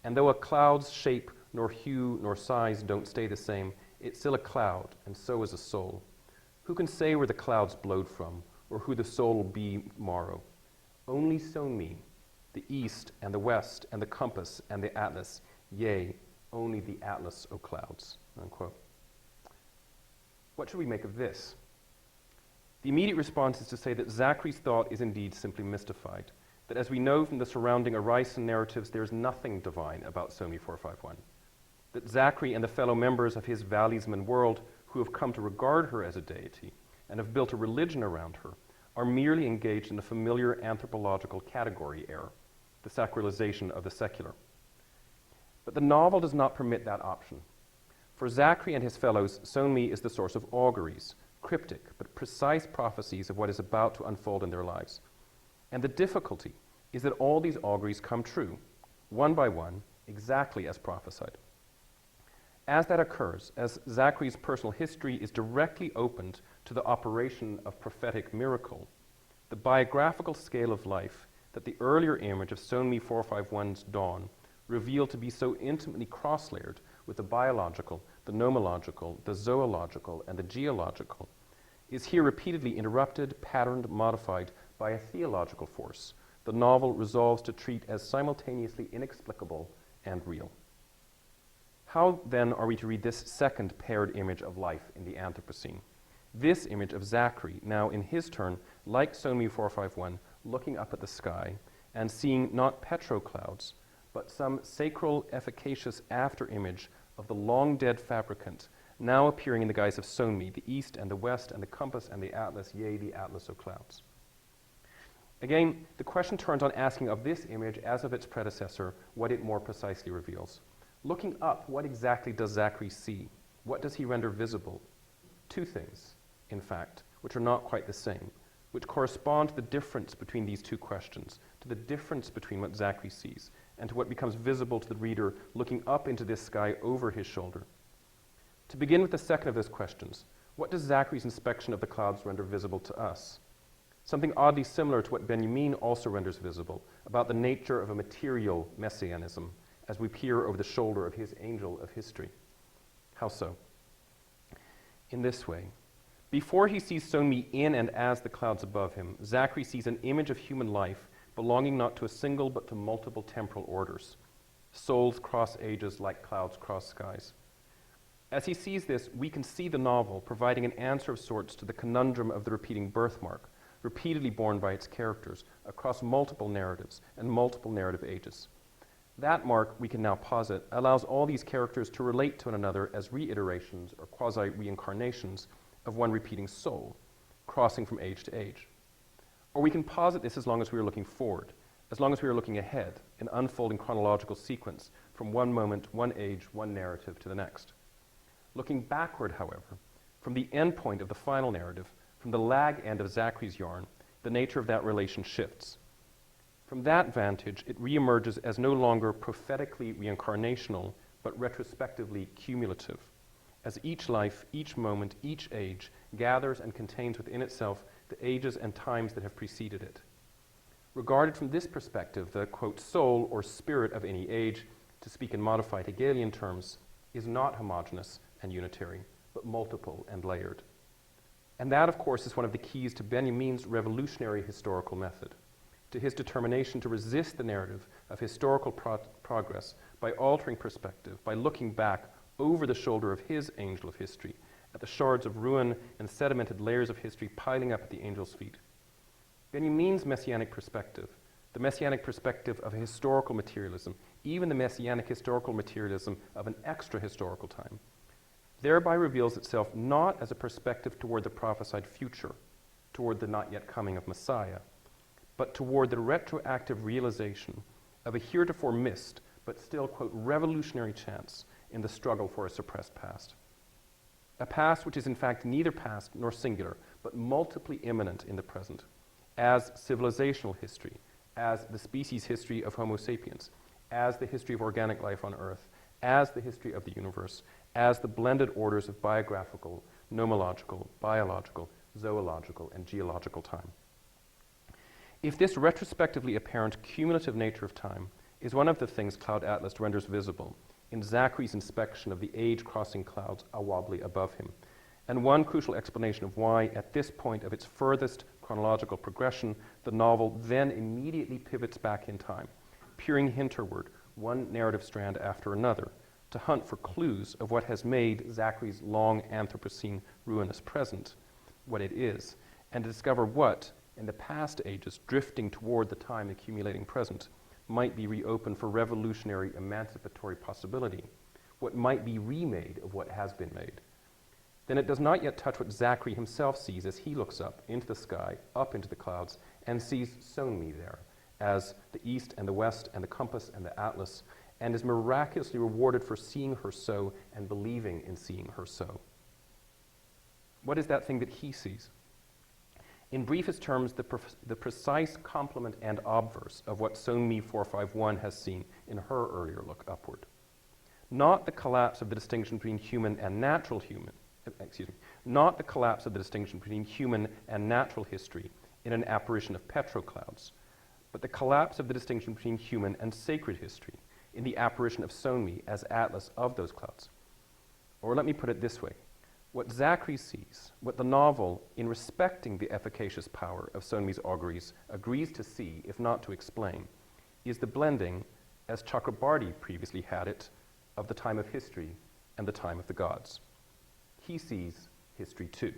and though a cloud's shape nor hue nor size don't stay the same, it's still a cloud, and so is a soul. Who can say where the clouds blowed from, or who the soul will be tomorrow? Only Sonmi, the east and the west and the compass and the atlas, yea, only the atlas o' clouds." Unquote. What should we make of this? The immediate response is to say that Zachary's thought is indeed simply mystified, that as we know from the surrounding Gruisin narratives, there is nothing divine about Sonmi 451, that Zachary and the fellow members of his Valleyesman world who have come to regard her as a deity and have built a religion around her are merely engaged in a familiar anthropological category error, the sacralization of the secular. But the novel does not permit that option. For Zachary and his fellows, Sonmi is the source of auguries, cryptic but precise prophecies of what is about to unfold in their lives. And the difficulty is that all these auguries come true, one by one, exactly as prophesied. As that occurs, as Zachary's personal history is directly opened to the operation of prophetic miracle, the biographical scale of life that the earlier image of Sonmi 451's dawn revealed to be so intimately cross-layered with the biological, the nomological, the zoological, and the geological, is here repeatedly interrupted, patterned, modified by a theological force the novel resolves to treat as simultaneously inexplicable and real. How then are we to read this second paired image of life in the Anthropocene? This image of Zachary, now in his turn, like Sonmi 451, looking up at the sky and seeing not petroclouds, but some sacral, efficacious after-image of the long-dead fabricant, now appearing in the guise of Sonmi, the east and the west and the compass and the atlas, yea, the atlas of clouds. Again, the question turns on asking of this image, as of its predecessor, what it more precisely reveals. Looking up, what exactly does Zachary see? What does he render visible? Two things, in fact, which are not quite the same, which correspond to the difference between these two questions, to the difference between what Zachary sees and to what becomes visible to the reader looking up into this sky over his shoulder. To begin with the second of those questions, what does Zachary's inspection of the clouds render visible to us? Something oddly similar to what Benjamin also renders visible about the nature of a material messianism as we peer over the shoulder of his angel of history. How so? In this way. Before he sees Sonmi in and as the clouds above him, Zachary sees an image of human life belonging not to a single but to multiple temporal orders. Souls cross ages like clouds cross skies. As he sees this, we can see the novel providing an answer of sorts to the conundrum of the repeating birthmark, repeatedly borne by its characters across multiple narratives and multiple narrative ages. That mark, we can now posit, allows all these characters to relate to one another as reiterations or quasi-reincarnations of one repeating soul, crossing from age to age. Or we can posit this as long as we are looking forward, as long as we are looking ahead, in unfolding chronological sequence from one moment, one age, one narrative to the next. Looking backward, however, from the end point of the final narrative, from the lag end of Zachary's yarn, the nature of that relation shifts. From that vantage, it reemerges as no longer prophetically reincarnational, but retrospectively cumulative, as each life, each moment, each age gathers and contains within itself the ages and times that have preceded it. Regarded from this perspective, the, quote, soul or spirit of any age, to speak in modified Hegelian terms, is not homogeneous and unitary, but multiple and layered. And that, of course, is one of the keys to Benjamin's revolutionary historical method, to his determination to resist the narrative of historical progress by altering perspective, by looking back over the shoulder of his angel of history, at the shards of ruin and sedimented layers of history piling up at the angel's feet. Benjamin's messianic perspective, the messianic perspective of a historical materialism, even the messianic historical materialism of an extra-historical time, thereby reveals itself not as a perspective toward the prophesied future, toward the not yet coming of Messiah, but toward the retroactive realization of a heretofore missed, but still, quote, revolutionary chance in the struggle for a suppressed past. A past which is in fact neither past nor singular, but multiply immanent in the present, as civilizational history, as the species history of Homo sapiens, as the history of organic life on Earth, as the history of the universe, as the blended orders of biographical, nomological, biological, zoological, and geological time. If this retrospectively apparent cumulative nature of time is one of the things Cloud Atlas renders visible in Zachary's inspection of the age-crossing clouds wobbly above him, and one crucial explanation of why, at this point of its furthest chronological progression, the novel then immediately pivots back in time, peering hinterward, one narrative strand after another, to hunt for clues of what has made Zachary's long Anthropocene ruinous present what it is, and to discover what, in the past ages, drifting toward the time accumulating present, might be reopened for revolutionary emancipatory possibility, what might be remade of what has been made. Then it does not yet touch what Zachary himself sees as he looks up into the sky, up into the clouds, and sees Sonmi there, as the east and the west and the compass and the atlas, and is miraculously rewarded for seeing her so and believing in seeing her so. What is that thing that he sees? In briefest terms, the precise complement and obverse of what Sonmi 451 has seen in her earlier look upward. Not the collapse of the distinction between human and natural not the collapse of the distinction between human and natural history in an apparition of petroclouds, but the collapse of the distinction between human and sacred history in the apparition of Sonmi as atlas of those clouds. Or let me put it this way. What Zachary sees, what the novel, in respecting the efficacious power of Sonmi's auguries, agrees to see, if not to explain, is the blending, as Chakrabarty previously had it, of the time of history and the time of the gods. He sees history too,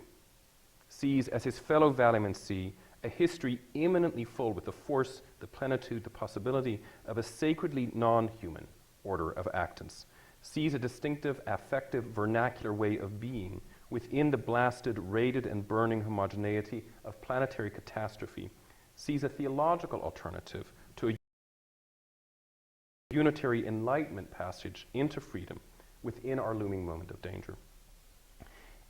sees as his fellow Valleymen see a history imminently full with the force, the plenitude, the possibility of a sacredly non-human order of actants, sees a distinctive, affective, vernacular way of being within the blasted, raided, and burning homogeneity of planetary catastrophe, sees a theological alternative to a unitary enlightenment passage into freedom within our looming moment of danger.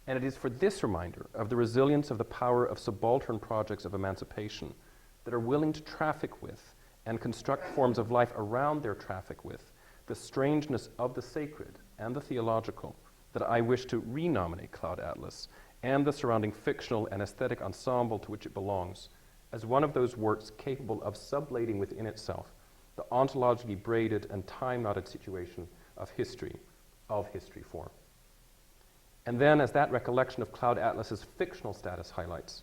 And it is for this reminder of the resilience of the power of subaltern projects of emancipation that are willing to traffic with and construct forms of life around their traffic with the strangeness of the sacred and the theological that I wish to renominate Cloud Atlas and the surrounding fictional and aesthetic ensemble to which it belongs as one of those works capable of sublating within itself the ontologically braided and time-knotted situation of history form. And then, as that recollection of Cloud Atlas's fictional status highlights,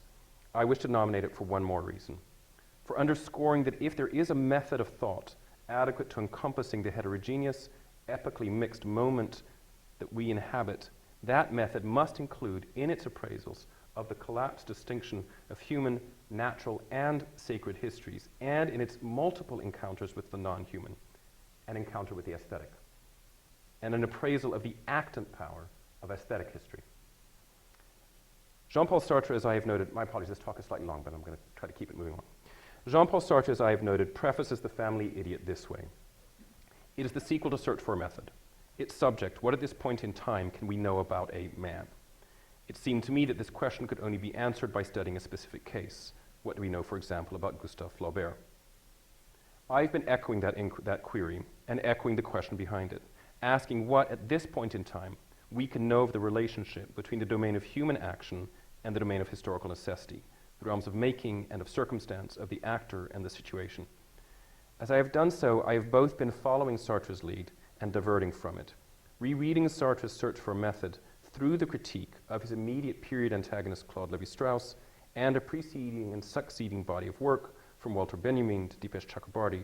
I wish to nominate it for one more reason, for underscoring that if there is a method of thought adequate to encompassing the heterogeneous, epically mixed moment that we inhabit, that method must include in its appraisals of the collapsed distinction of human, natural, and sacred histories, and in its multiple encounters with the non-human, an encounter with the aesthetic, and an appraisal of the actant power of aesthetic history. Jean-Paul Sartre, as I have noted, my apologies, this talk is slightly long, but I'm going to try to keep it moving on. Jean-Paul Sartre, as I have noted, prefaces The Family Idiot this way. It is the sequel to Search for a Method. Its subject, what at this point in time can we know about a man? It seemed to me that this question could only be answered by studying a specific case. What do we know, for example, about Gustave Flaubert? I've been echoing that query and echoing the question behind it, asking what, at this point in time, we can know of the relationship between the domain of human action and the domain of historical necessity, the realms of making and of circumstance, of the actor and the situation. As I have done so, I have both been following Sartre's lead and diverting from it, rereading Sartre's Search for a Method through the critique of his immediate period antagonist Claude Lévi-Strauss and a preceding and succeeding body of work from Walter Benjamin to Dipesh Chakrabarty,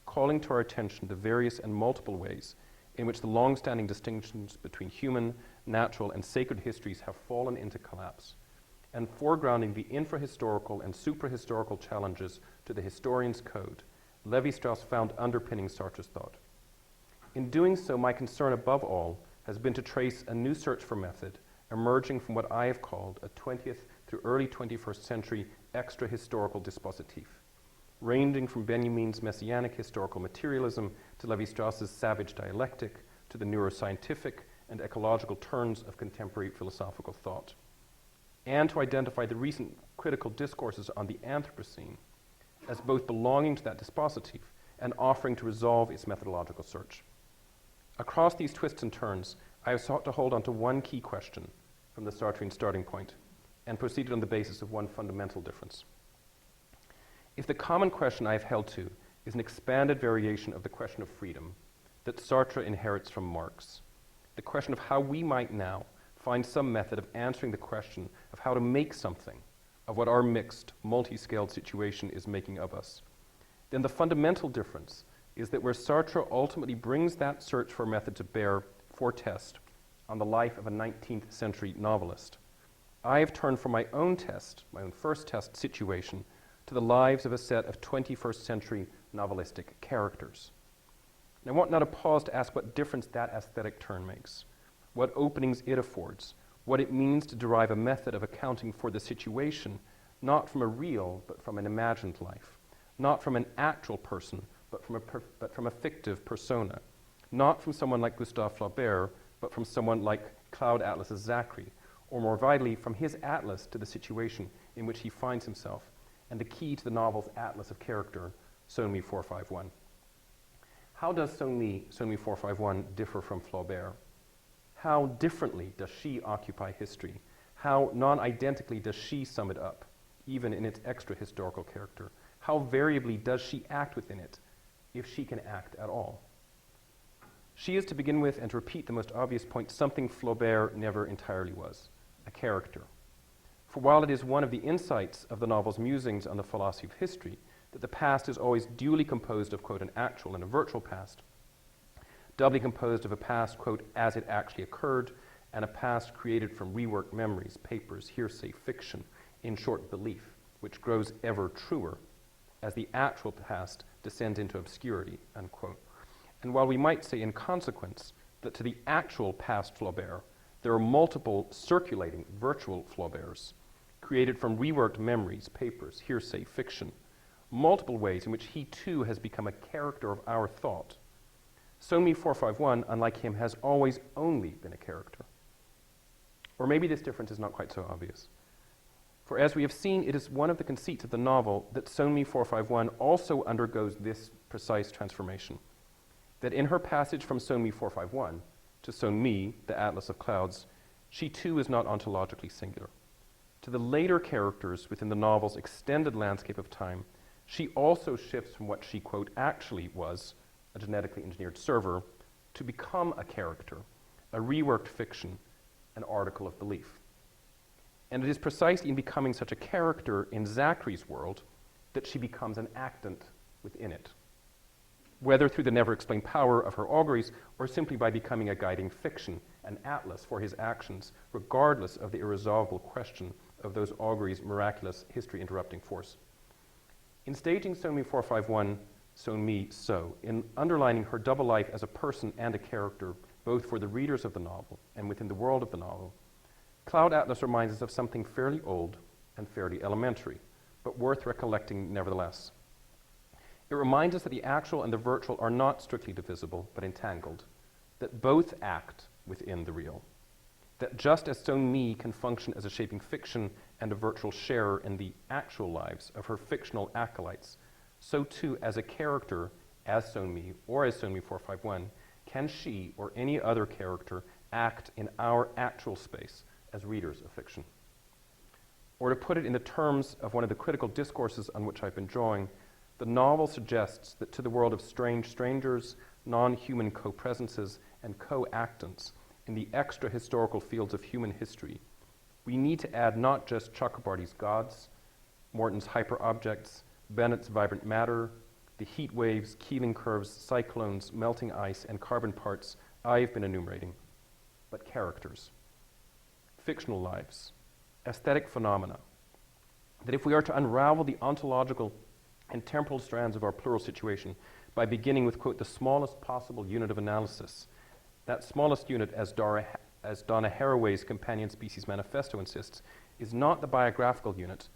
calling to our attention the various and multiple ways in which the long-standing distinctions between human, natural, and sacred histories have fallen into collapse, and foregrounding the infrahistorical and suprahistorical challenges to the historian's code Lévi-Strauss found underpinning Sartre's thought. In doing so, my concern above all has been to trace a new search for method emerging from what I have called a 20th through early 21st century extra-historical dispositif, ranging from Benjamin's messianic historical materialism to Lévi-Strauss's savage dialectic to the neuroscientific and ecological turns of contemporary philosophical thought, and to identify the recent critical discourses on the Anthropocene as both belonging to that dispositif and offering to resolve its methodological search. Across these twists and turns, I have sought to hold on to one key question from the Sartrean starting point and proceeded on the basis of one fundamental difference. If the common question I have held to is an expanded variation of the question of freedom that Sartre inherits from Marx, the question of how we might now find some method of answering the question of how to make something of what our mixed, multi-scaled situation is making of us, then the fundamental difference is that where Sartre ultimately brings that search for method to bear for test on the life of a 19th century novelist, I have turned from my own test, my own first test situation, to the lives of a set of 21st century novelistic characters. And I want now to pause to ask what difference that aesthetic turn makes, what openings it affords, what it means to derive a method of accounting for the situation, not from a real, but from an imagined life, not from an actual person, but from a fictive persona, not from someone like Gustave Flaubert, but from someone like Cloud Atlas's Zachary, or more vitally, from his atlas to the situation in which he finds himself, and the key to the novel's atlas of character, Sonmi 451. How does Sonmi 451 differ from Flaubert? How differently does she occupy history? How non-identically does she sum it up, even in its extra-historical character? How variably does she act within it, if she can act at all? She is, to begin with, and to repeat the most obvious point, something Flaubert never entirely was, a character. For while it is one of the insights of the novel's musings on the philosophy of history that the past is always duly composed of, quote, an actual and a virtual past, doubly composed of a past, quote, as it actually occurred, and a past created from reworked memories, papers, hearsay, fiction, in short, belief, which grows ever truer as the actual past descends into obscurity, unquote. And while we might say in consequence that to the actual past Flaubert, there are multiple circulating virtual Flauberts, created from reworked memories, papers, hearsay, fiction, multiple ways in which he too has become a character of our thought, Sonmi 451, unlike him, has always only been a character. Or maybe this difference is not quite so obvious. For as we have seen, it is one of the conceits of the novel that Sonmi 451 also undergoes this precise transformation, that in her passage from Sonmi 451 to Sonmi, the Atlas of Clouds, she too is not ontologically singular. To the later characters within the novel's extended landscape of time, she also shifts from what she, quote, actually was, a genetically engineered server, to become a character, a reworked fiction, an article of belief. And it is precisely in becoming such a character in Zachary's world that she becomes an actant within it, whether through the never-explained power of her auguries or simply by becoming a guiding fiction, an atlas for his actions, regardless of the irresolvable question of those auguries' miraculous history-interrupting force. In staging Sonmi 451, Sonmi so, in underlining her double life as a person and a character, both for the readers of the novel and within the world of the novel, Cloud Atlas reminds us of something fairly old and fairly elementary, but worth recollecting nevertheless. It reminds us that the actual and the virtual are not strictly divisible, but entangled, that both act within the real, that just as Sonmi can function as a shaping fiction and a virtual sharer in the actual lives of her fictional acolytes, so too as a character, as Sonmi or as Sonmi 451, can she or any other character act in our actual space as readers of fiction. Or to put it in the terms of one of the critical discourses on which I've been drawing, the novel suggests that to the world of strange strangers, non-human co-presences, and co-actants in the extra-historical fields of human history, we need to add not just Chakrabarty's gods, Morton's hyper-objects, Bennett's vibrant matter, the heat waves, Keeling curves, cyclones, melting ice, and carbon parts I've been enumerating, but characters, fictional lives, aesthetic phenomena, that if we are to unravel the ontological and temporal strands of our plural situation by beginning with, quote, the smallest possible unit of analysis, that smallest unit, as Donna Haraway's Companion Species Manifesto insists, is not the biographical unit,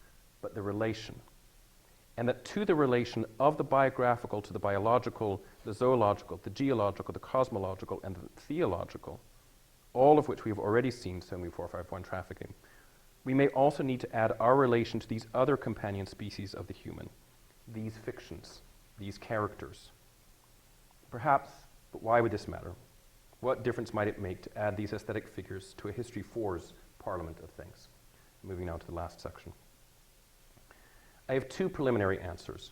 but the relation. And that to the relation of the biographical to the biological, the zoological, the geological, the cosmological, and the theological, all of which we have already seen Sonmi 451 trafficking, we may also need to add our relation to these other companion species of the human, these fictions, these characters. Perhaps, but why would this matter? What difference might it make to add these aesthetic figures to a History 4's Parliament of Things? Moving now to the last section. I have two preliminary answers,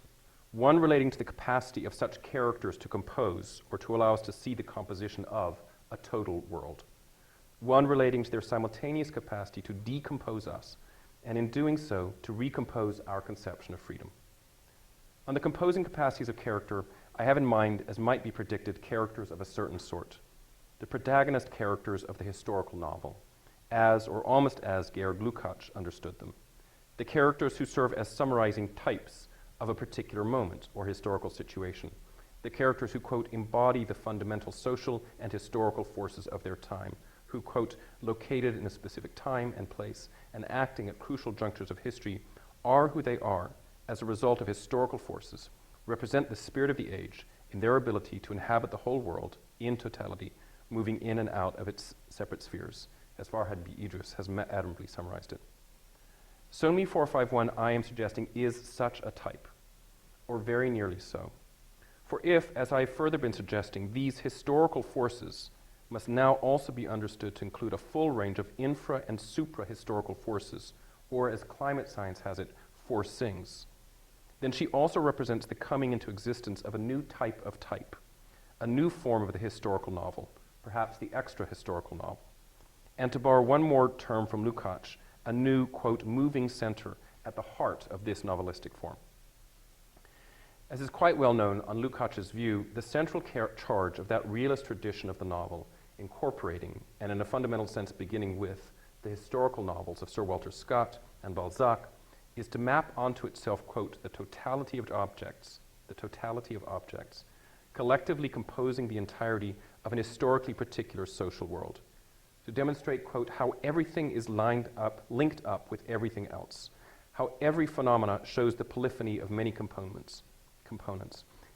one relating to the capacity of such characters to compose or to allow us to see the composition of a total world, one relating to their simultaneous capacity to decompose us, and in doing so, to recompose our conception of freedom. On the composing capacities of character, I have in mind, as might be predicted, characters of a certain sort, the protagonist characters of the historical novel, as or almost as Georg Lukács understood them, the characters who serve as summarizing types of a particular moment or historical situation, the characters who, quote, embody the fundamental social and historical forces of their time, who, quote, located in a specific time and place and acting at crucial junctures of history, are who they are as a result of historical forces, represent the spirit of the age in their ability to inhabit the whole world in totality, moving in and out of its separate spheres, as Farhad B. Idris has admirably summarized it. Sonmi 451, I am suggesting, is such a type, or very nearly so. For if, as I have further been suggesting, these historical forces must now also be understood to include a full range of infra- and supra-historical forces, or as climate science has it, forcings, then she also represents the coming into existence of a new type, a new form of the historical novel, perhaps the extra-historical novel. And to borrow one more term from Lukács, a new, quote, moving center at the heart of this novelistic form. As is quite well known, on Lukács' view, the central charge of that realist tradition of the novel, incorporating, and in a fundamental sense beginning with, the historical novels of Sir Walter Scott and Balzac, is to map onto itself, quote, the totality of objects, collectively composing the entirety of an historically particular social world. To demonstrate, quote, how everything is linked up with everything else, how every phenomena shows the polyphony of many components,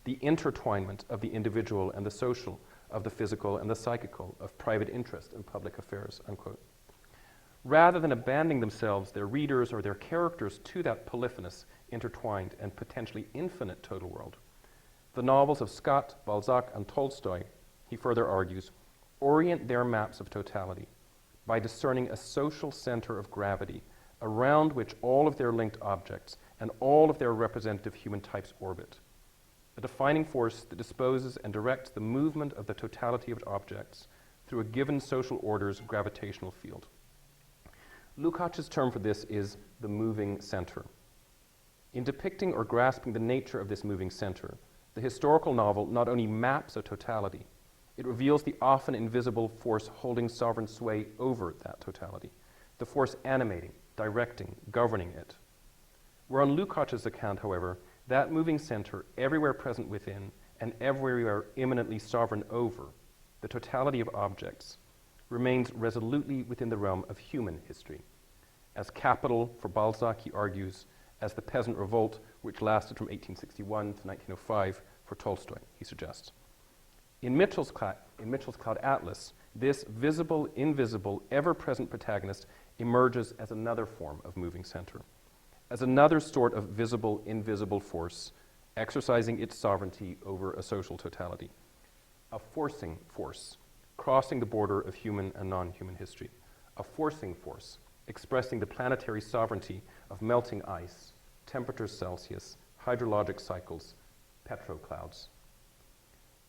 the intertwinement of the individual and the social, of the physical and the psychical, of private interest and public affairs, unquote. Rather than abandoning themselves, their readers, or their characters to that polyphonous, intertwined, and potentially infinite total world, the novels of Scott, Balzac, and Tolstoy, he further argues, orient their maps of totality by discerning a social center of gravity around which all of their linked objects and all of their representative human types orbit, a defining force that disposes and directs the movement of the totality of objects through a given social order's gravitational field. Lukács' term for this is the moving center. In depicting or grasping the nature of this moving center, the historical novel not only maps a totality, it reveals the often invisible force holding sovereign sway over that totality, the force animating, directing, governing it. Where on Lukács' account, however, that moving center, everywhere present within and everywhere immanently sovereign over, the totality of objects, remains resolutely within the realm of human history. As capital for Balzac, he argues, as the peasant revolt which lasted from 1861 to 1905 for Tolstoy, he suggests. In Mitchell's Cloud Atlas, this visible, invisible, ever-present protagonist emerges as another form of moving center, as another sort of visible, invisible force exercising its sovereignty over a social totality, a forcing force crossing the border of human and non-human history, a forcing force expressing the planetary sovereignty of melting ice, temperatures Celsius, hydrologic cycles, petroclouds.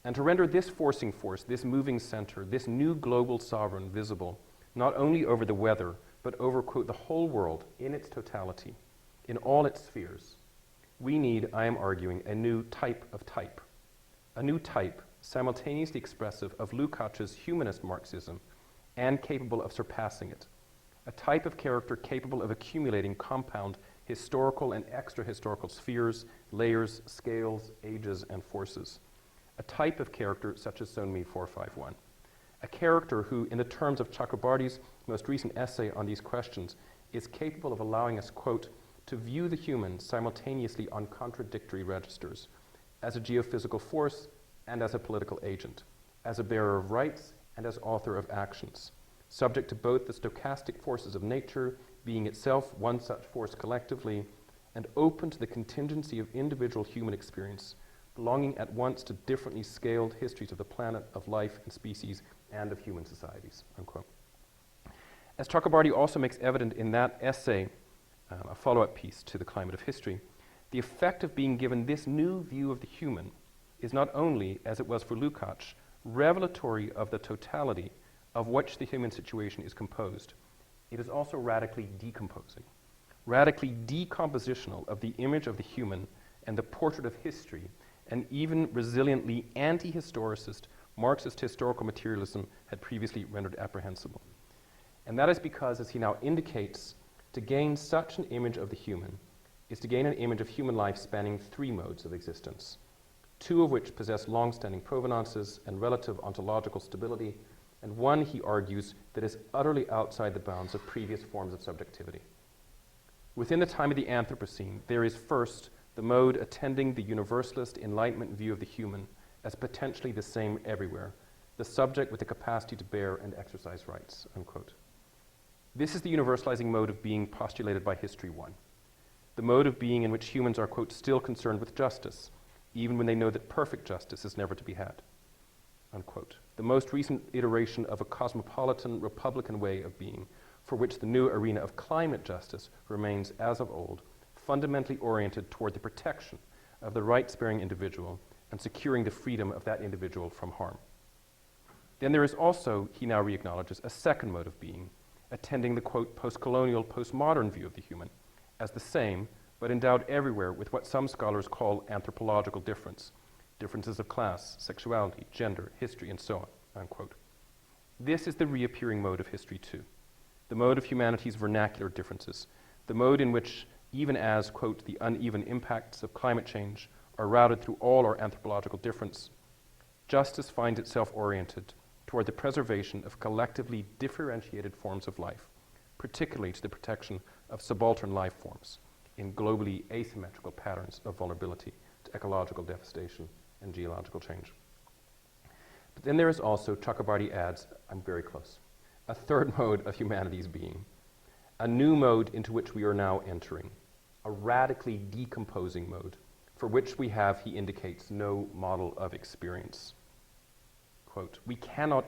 And to render this forcing force, this moving center, this new global sovereign visible, not only over the weather, but over, quote, the whole world in its totality, in all its spheres, we need, I am arguing, a new type of type, a new type simultaneously expressive of Lukács' humanist Marxism and capable of surpassing it, a type of character capable of accumulating compound historical and extra-historical spheres, layers, scales, ages, and forces, a type of character such as Sonmi 451, a character who, in the terms of Chakrabarty's most recent essay on these questions, is capable of allowing us, quote, to view the human simultaneously on contradictory registers, as a geophysical force and as a political agent, as a bearer of rights and as author of actions, subject to both the stochastic forces of nature, being itself one such force collectively, and open to the contingency of individual human experience, belonging at once to differently scaled histories of the planet, of life and species, and of human societies, unquote. As Chakrabarty also makes evident in that essay, a follow-up piece to The Climate of History, the effect of being given this new view of the human is not only, as it was for Lukács, revelatory of the totality of which the human situation is composed, it is also radically decomposing, radically decompositional of the image of the human and the portrait of history, and even resiliently anti-historicist Marxist historical materialism had previously rendered apprehensible. And that is because, as he now indicates, to gain such an image of the human is to gain an image of human life spanning three modes of existence, two of which possess long-standing provenances and relative ontological stability, and one, he argues, that is utterly outside the bounds of previous forms of subjectivity. Within the time of the Anthropocene, there is first the mode attending the universalist Enlightenment view of the human as potentially the same everywhere, the subject with the capacity to bear and exercise rights, unquote. This is the universalizing mode of being postulated by History 1, the mode of being in which humans are, quote, still concerned with justice, even when they know that perfect justice is never to be had, unquote. The most recent iteration of a cosmopolitan Republican way of being, for which the new arena of climate justice remains, as of old, fundamentally oriented toward the protection of the rights-bearing individual and securing the freedom of that individual from harm. Then there is also, he now re-acknowledges, a second mode of being, attending the, quote, postcolonial, postmodern view of the human as the same, but endowed everywhere with what some scholars call anthropological difference, differences of class, sexuality, gender, history, and so on, unquote. This is the reappearing mode of history too, the mode of humanity's vernacular differences, the mode in which, even as, quote, the uneven impacts of climate change are routed through all our anthropological difference, justice finds itself oriented toward the preservation of collectively differentiated forms of life, particularly to the protection of subaltern life forms in globally asymmetrical patterns of vulnerability to ecological devastation and geological change. But then there is also, Chakrabarty adds, I'm very close, a third mode of humanity's being, a new mode into which we are now entering, a radically decomposing mode, for which we have, he indicates, no model of experience. Quote, we cannot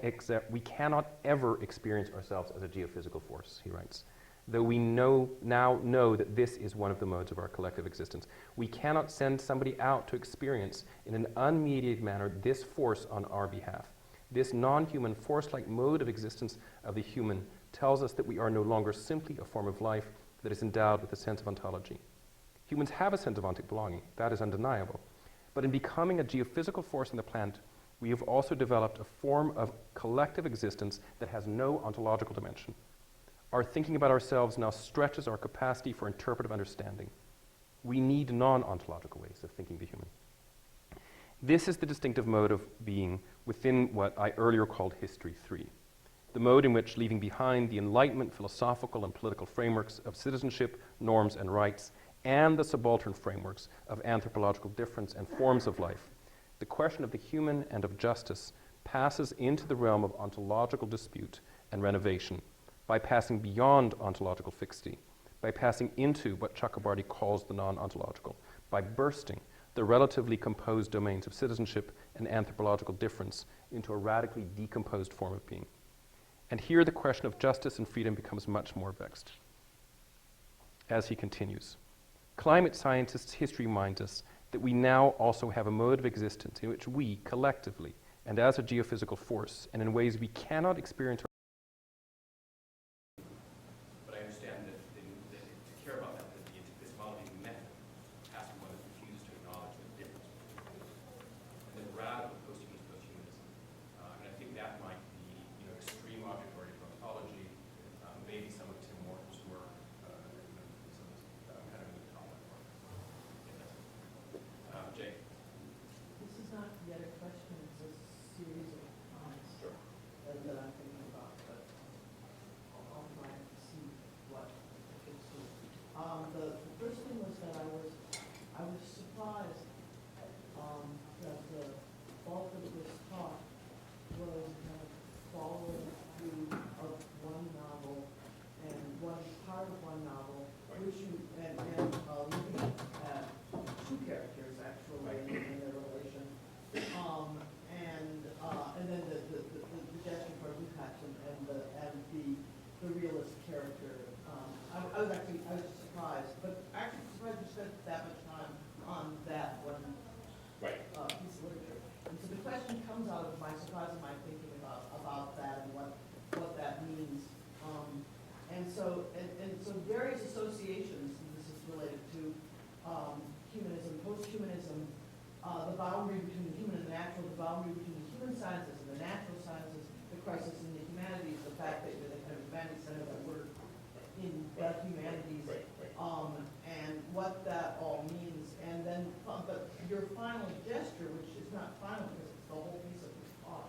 ever experience ourselves as a geophysical force, he writes, though we now know that this is one of the modes of our collective existence. We cannot send somebody out to experience in an unmediated manner this force on our behalf. This non-human force-like mode of existence of the human tells us that we are no longer simply a form of life that is endowed with a sense of ontology. Humans have a sense of ontic belonging, that is undeniable. But in becoming a geophysical force in the planet, we have also developed a form of collective existence that has no ontological dimension. Our thinking about ourselves now stretches our capacity for interpretive understanding. We need non-ontological ways of thinking the human. This is the distinctive mode of being within what I earlier called History 3, the mode in which, leaving behind the Enlightenment philosophical and political frameworks of citizenship, norms, and rights, and the subaltern frameworks of anthropological difference and forms of life, the question of the human and of justice passes into the realm of ontological dispute and renovation by passing beyond ontological fixity, by passing into what Chakrabarty calls the non-ontological, by bursting the relatively composed domains of citizenship and anthropological difference into a radically decomposed form of being. And here the question of justice and freedom becomes much more vexed. As he continues, climate scientists' history reminds us that we now also have a mode of existence in which we, collectively, and as a geophysical force, and in ways we cannot experience.
But I understand that to care about that, the epistemology method has to be one that refuses to acknowledge the difference and then radical posthumanism. And I think that might be, extreme object-oriented ontology, maybe some of Tim Morton's work, some kind of in the top work. Jake.
This is not yet a question, it's a series of comments
Sure.
that I'm thinking about, but I'll try to see what fits to. The first thing was that I was surprised that the bulk of this talk was kind of following through of one novel and one part of one novel, which you and looking at two characters actually in their relation, and then the gesture for Lukács and the realist character. I was surprised, but actually surprised you spent that much time on that one piece of literature. And so the question comes out of my surprise and my thinking about that and what that means. And so various associations, and this is related to humanism, post-humanism, the boundary between the human and the natural, the boundary between the human sciences and the natural sciences, the crisis in the humanities, the fact that the kind of humanities center that word in the humanities, and what that all means. And then, but your final gesture, which is not final because it's the whole piece of this talk,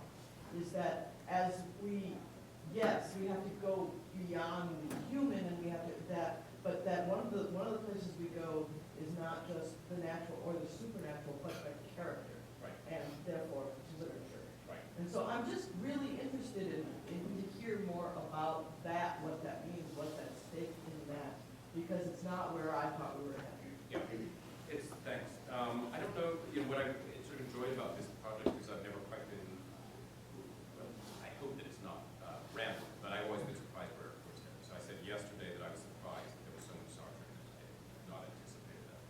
is that as yes, we have to go beyond the human, and we have to but that one of the places we go is not just the natural or the supernatural, but the character, and therefore literature. And so I'm just really interested in to hear more about that, what that means, what's at stake in that, because it's not where I thought we were headed.
Yeah, thanks. I don't know, what I sort of enjoyed about this project is I've never quite been, well, I hope that it's not random, but I've always been surprised where it was headed. So I said yesterday that I was surprised that there was so much Sartre in it. I had not anticipated that.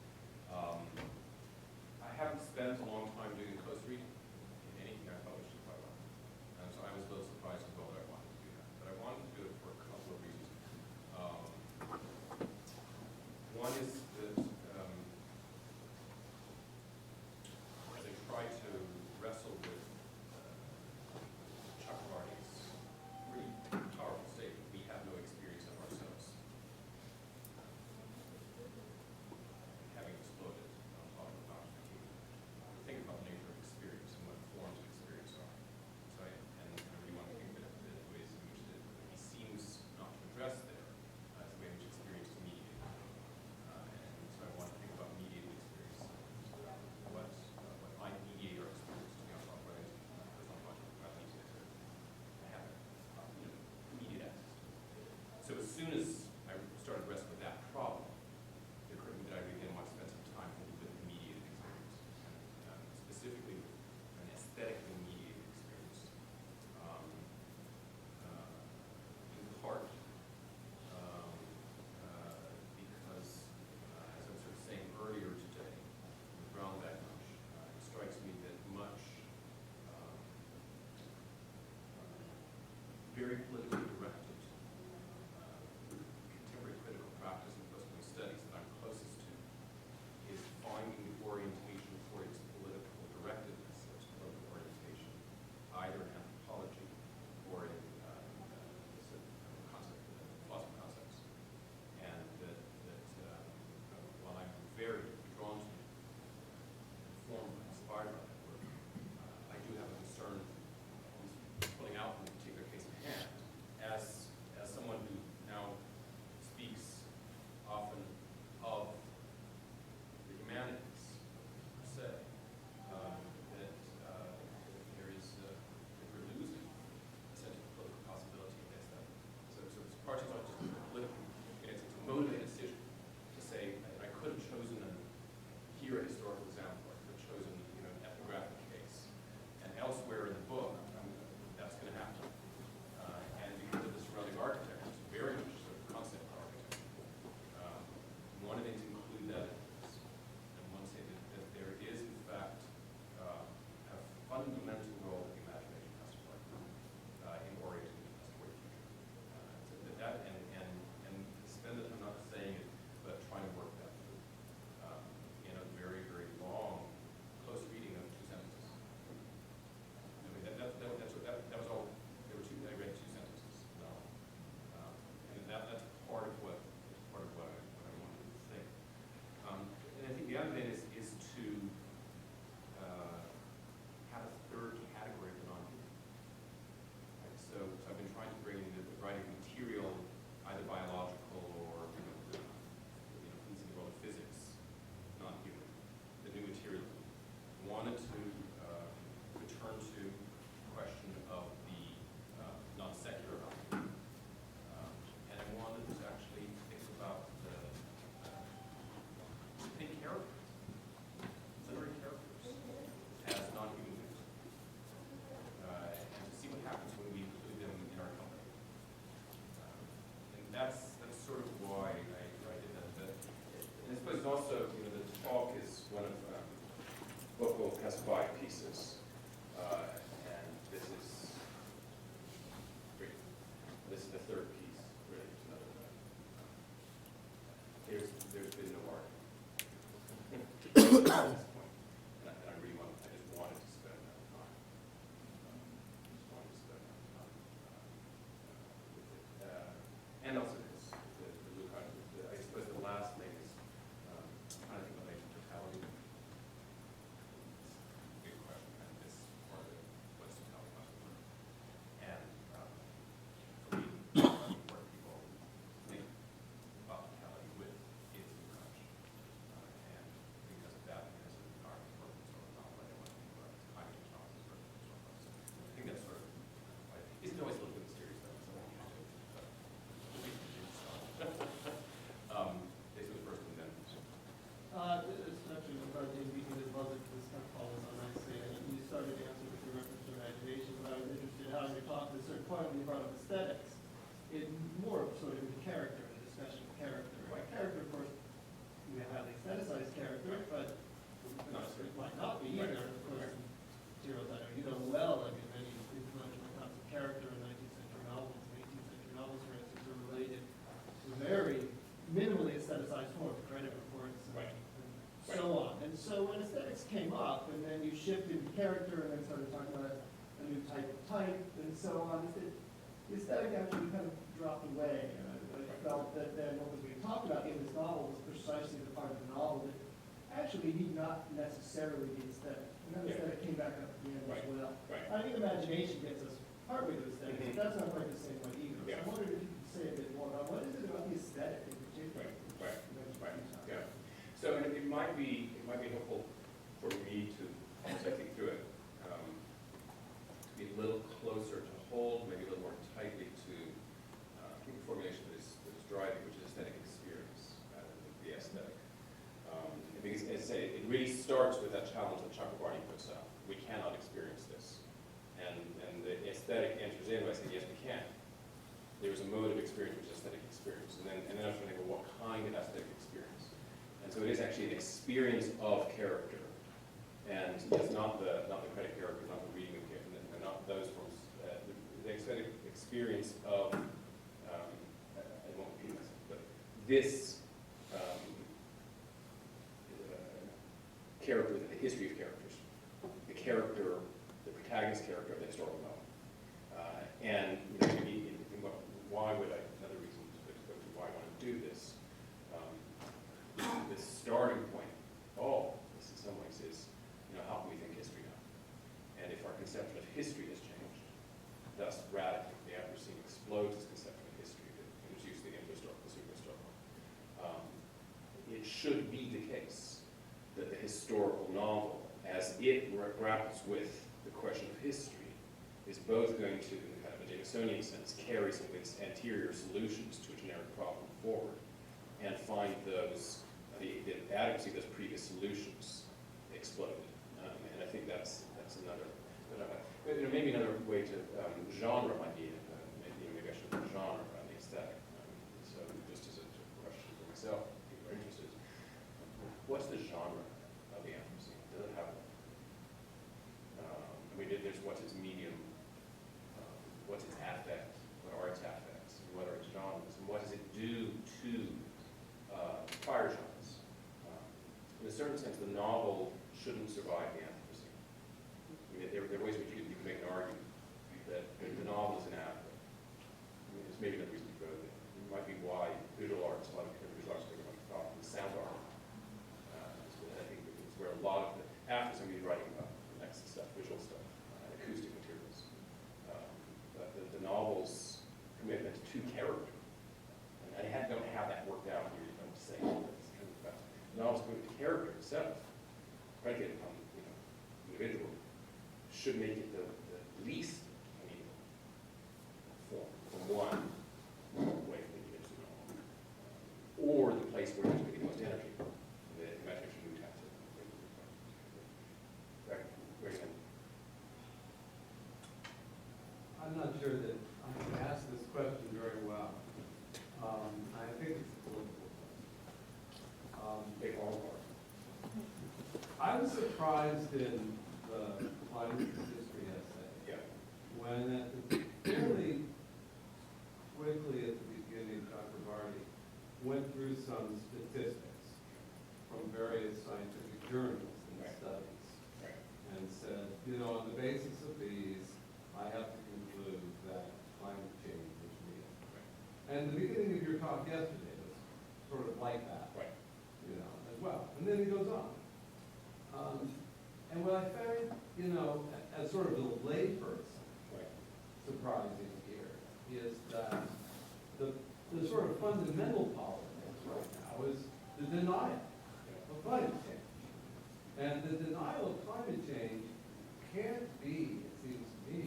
I haven't spent a long time doing very politically directed contemporary critical practice in postcolonial studies that I'm closest to is finding the orientation for its political directedness, its political orientation, either in anthropology or in philosophy concepts. And that while I'm very drawn to, informed, inspired by that work, I do have a concern pulling out from the particular case at hand, as someone who now speaks often of the humanities per se, that there is that we're losing a sense of political possibility against that. So parties aren't just political; it's a motivated decision to say, I could have chosen here a historical example, I could have chosen an ethnographic case, and elsewhere in the book, that's going to happen. And because of the surrounding architecture, it's very much sort of concept architecture. One of the things to include that is, and one say that there is, in fact, a fundamental role that the imagination has to play in orienting us toward the future. So that and spend it, I'm not saying it, but trying to work that through in a very, very long, close reading of 2 sentences. I mean, that was all. There were I read 2 sentences. No, and that's part of what I wanted to think. And I think the other thing is to have a third category of the non-human. Right? So I've been trying to bring in the writing material, either biological or things in the world of physics, non-human, the new material. Wanted to return to the question of the non-secular non-human. And I wanted to actually think about characters, literary characters, as non-human beings. And to see what happens when we include them in our company. And that's sort of why I did that. And I suppose also, the talk is one of both has 5 pieces, and this is great. This is the 3rd piece, really. There's been no art at this point, and I really I just wanted to spend that time. With it, and also this, the blue card. I suppose the last thing is trying to think about totality. Big question, and this part of it, what's totality must work. And for me, where people think about totality with is the crunch. And because of that, because of our purpose or not what I want to think about, climate change is purpose or not. So I think that's sort of, it's always a little bit mysterious though, so I can't do it. This was first and then.
It's actually regarding because it wasn't this kind of follows on nicely. You started the answer with your reference to imagination, but I was interested in how you talked at a certain point when you brought up aesthetics. It more sort of into character, the discussion of character. Right? Character, of course, you have highly aestheticized character, but it might not be either. Of course, materials I know you know well. I mean, many influential accounts of character in 19th century novels and 18th century novels, for instance, are related to very minimally aestheticized forms, credit reports, and so on. And so when aesthetics came up, and then you shifted character, and then started talking about a new type of type, and so on, the aesthetic actually kind of dropped away. And I felt that then what was being talked about in this novel was precisely the part of the novel that actually need not necessarily be aesthetic. And that aesthetic came back up at the end as well. I think imagination gets us partway to aesthetics, but that's not quite the same way either. So I wondered if you could say a bit more about what is it about the aesthetic in particular?
Yeah. So it might be helpful for me to, as I think through it, to be a little closer to hold, maybe a little more tightly to the formulation that is driving, which is aesthetic experience rather than the aesthetic. Because, as I say, it really starts with that challenge that Chakrabarty puts out. We cannot experience this. And the aesthetic enters in by saying, yes, we can. There's a mode of experience, which is aesthetic experience. And then I'm trying to think, well, what kind of aesthetic experience? And so it is actually an experience of character. And it's not the credit character, not the reading of character, and not those forms. The aesthetic experience this character, the history of characters, the protagonist character of the historical novel. And why would I, another reason to why I want to do this, the starting point, this in some ways is, how can we think history now? And if our conception of history has changed, thus radically, the Anthropocene explodes this conception of history that introduces the infrahistorical, superhistorical. It should be the case that the historical novel, as it grapples with the question of history, is both going to, in kind of a Jamesonian sense, carry some of its anterior solutions to a generic problem forward, and find those, the adequacy of those previous solutions exploded. And I think that's another, maybe another way to, genre might be, maybe I should put genre around the aesthetic. So just as a question for myself, people are interested, what's the genre of the Anthropocene? Does it have one? There's what's its medium, what's its affect, what are its affects, and what are its genres, and what does it do to prior genres? In a certain sense, the novel shouldn't survive the Anthropocene. There are ways in which you can make an argument that the novel is inadequate. There's maybe another reason to go there. It might be why visual arts, a lot of visual arts think about thought and sound art. I think it's where a lot of after somebody's writing about the next stuff, visual stuff, acoustic materials. But the novel's commitment to character, and I don't have that worked out here, you don't say, but it's kind of about the novel's commitment to character itself, predicated upon individual, should make it the least amenable form from one way of thinking into the novel, or the place where there's going to be the most energy, the imagination we have to.
I'm not sure that I can ask this question very well. I think it's a political question.
They all are.
I was surprised in the climate history essay
Yeah.
when fairly quickly at the beginning, Dr. Vardy went through some statistics from various scientific journals and
Right.
studies
Right.
and said, on the basis of these, I have to conclude that climate change is real.
Right.
And the beginning of your talk yesterday was sort of like that,
Right.
as well. And then he goes on. And what I found, as sort of a layperson,
Right.
surprising here, is that the sort of fundamental politics right now is the denial of climate change. And the denial of climate change can't be, it seems to me,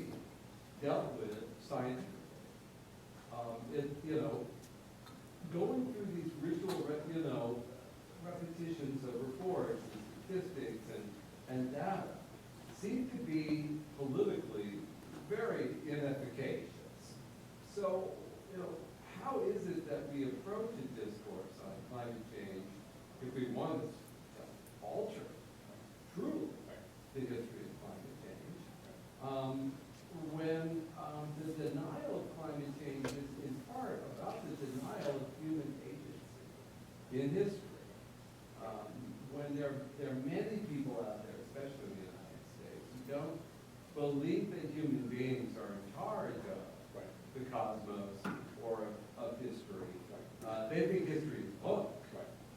dealt with scientifically. Going through these ritual, repetitions of reports and statistics and data seem to be politically very inefficacious. So, how is it that we approach a discourse on climate change if we want to alter truly the history of climate change, when the denial of climate change is in part about the denial of human agency in history? When there are many people out there, especially in the United States, who don't believe that human beings are in charge of the cosmos or of history. They think history is book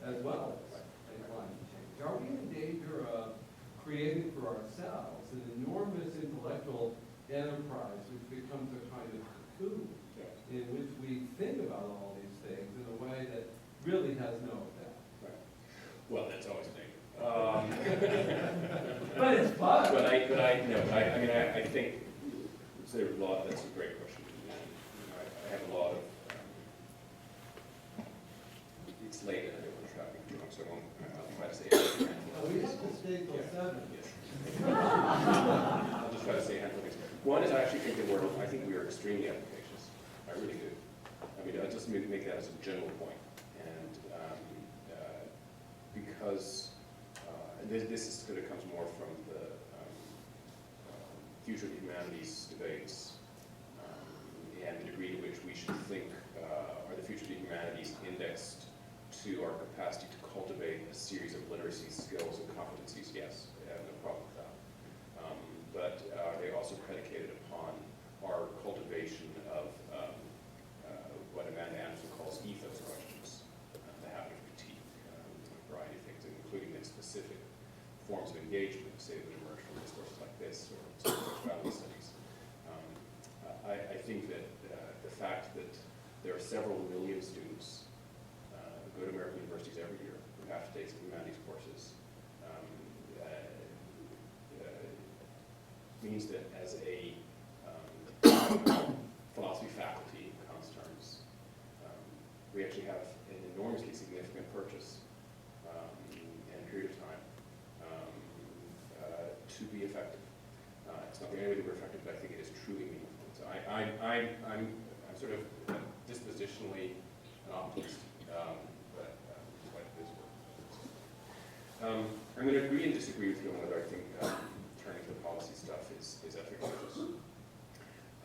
as well as climate change. Are we in danger of creating for ourselves an enormous intellectual enterprise which becomes a kind of cocoon in which we think about all these things in a way that really has no effect?
Well, that's always a danger.
But it's fun.
I think there's a lot. That's a great question. I have a lot of. It's late and I don't want to traffic too much, so I'll try to say it.
We have to stay till 7.
Yes. I'll just try to say a handful of things. One is I actually think I think we are extremely efficacious. I really do. I'll just make that as a general point. And because this sort of comes more from the future of the humanities debates and the degree to which we should think are the future of the humanities indexed to our capacity to cultivate a series of literacy skills and competencies, yes, I have no problem with that. But they also predicated upon our cultivation of what Amanda Anderson calls ethos questions, the habit of critique, a variety of things, including in specific forms of engagement, say, that emerge from discourses like this or sexuality studies. I think that the fact that there are several million students who go to American universities every year who have to take some humanities courses means that as a philosophy faculty, in Kant's terms, we actually have an enormously significant purchase in a period of time to be effective. It's not the only way that we're effective, but I think it is truly meaningful. So I'm sort of dispositionally an optimist, but quite this work. I'm going to agree and disagree with you on whether I think turning to the policy stuff is efficacious.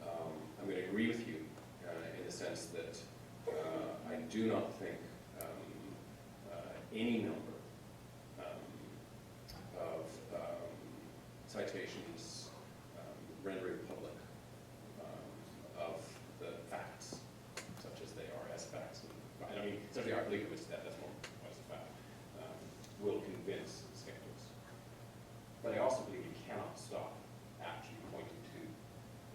I'm going to agree with you in the sense that I do not think any number of citations rendering public of the facts, such as they are as facts. And I mean, certainly our belief is that's more as a fact, will convince skeptics. But I also believe you cannot stop actually pointing to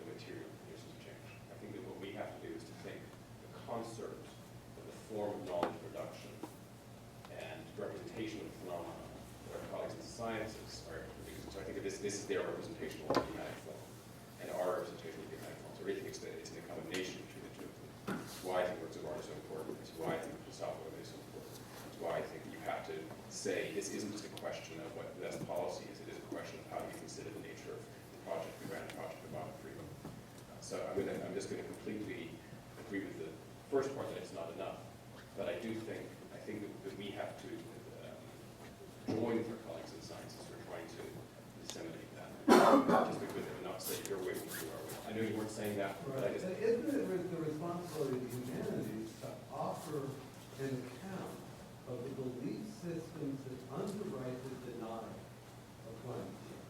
the material conditions of change. I think that what we have to do is to think the concert of the form of knowledge production and representation of phenomena that our colleagues in the sciences are producing. So I think that this is their representation of the thematic form, and our representation of the thematic form. So I really think it's the combination between the two of them. It's why I think works of art is so important. It's why I think the software is so important. It's why I think you have to say this isn't just a question of what the best policy is. It is a question of how do you consider the nature of the project, the grand project of modern freedom. So I'm just going to completely agree with the first part that it's not enough. But I think that we have to join with our colleagues in the sciences who are trying to disseminate that. Just because they would not say your way, we do our way. I know you weren't saying that, but I just...
Isn't it the responsibility of the humanities to offer an account of the belief systems that underwrite the denial of climate change?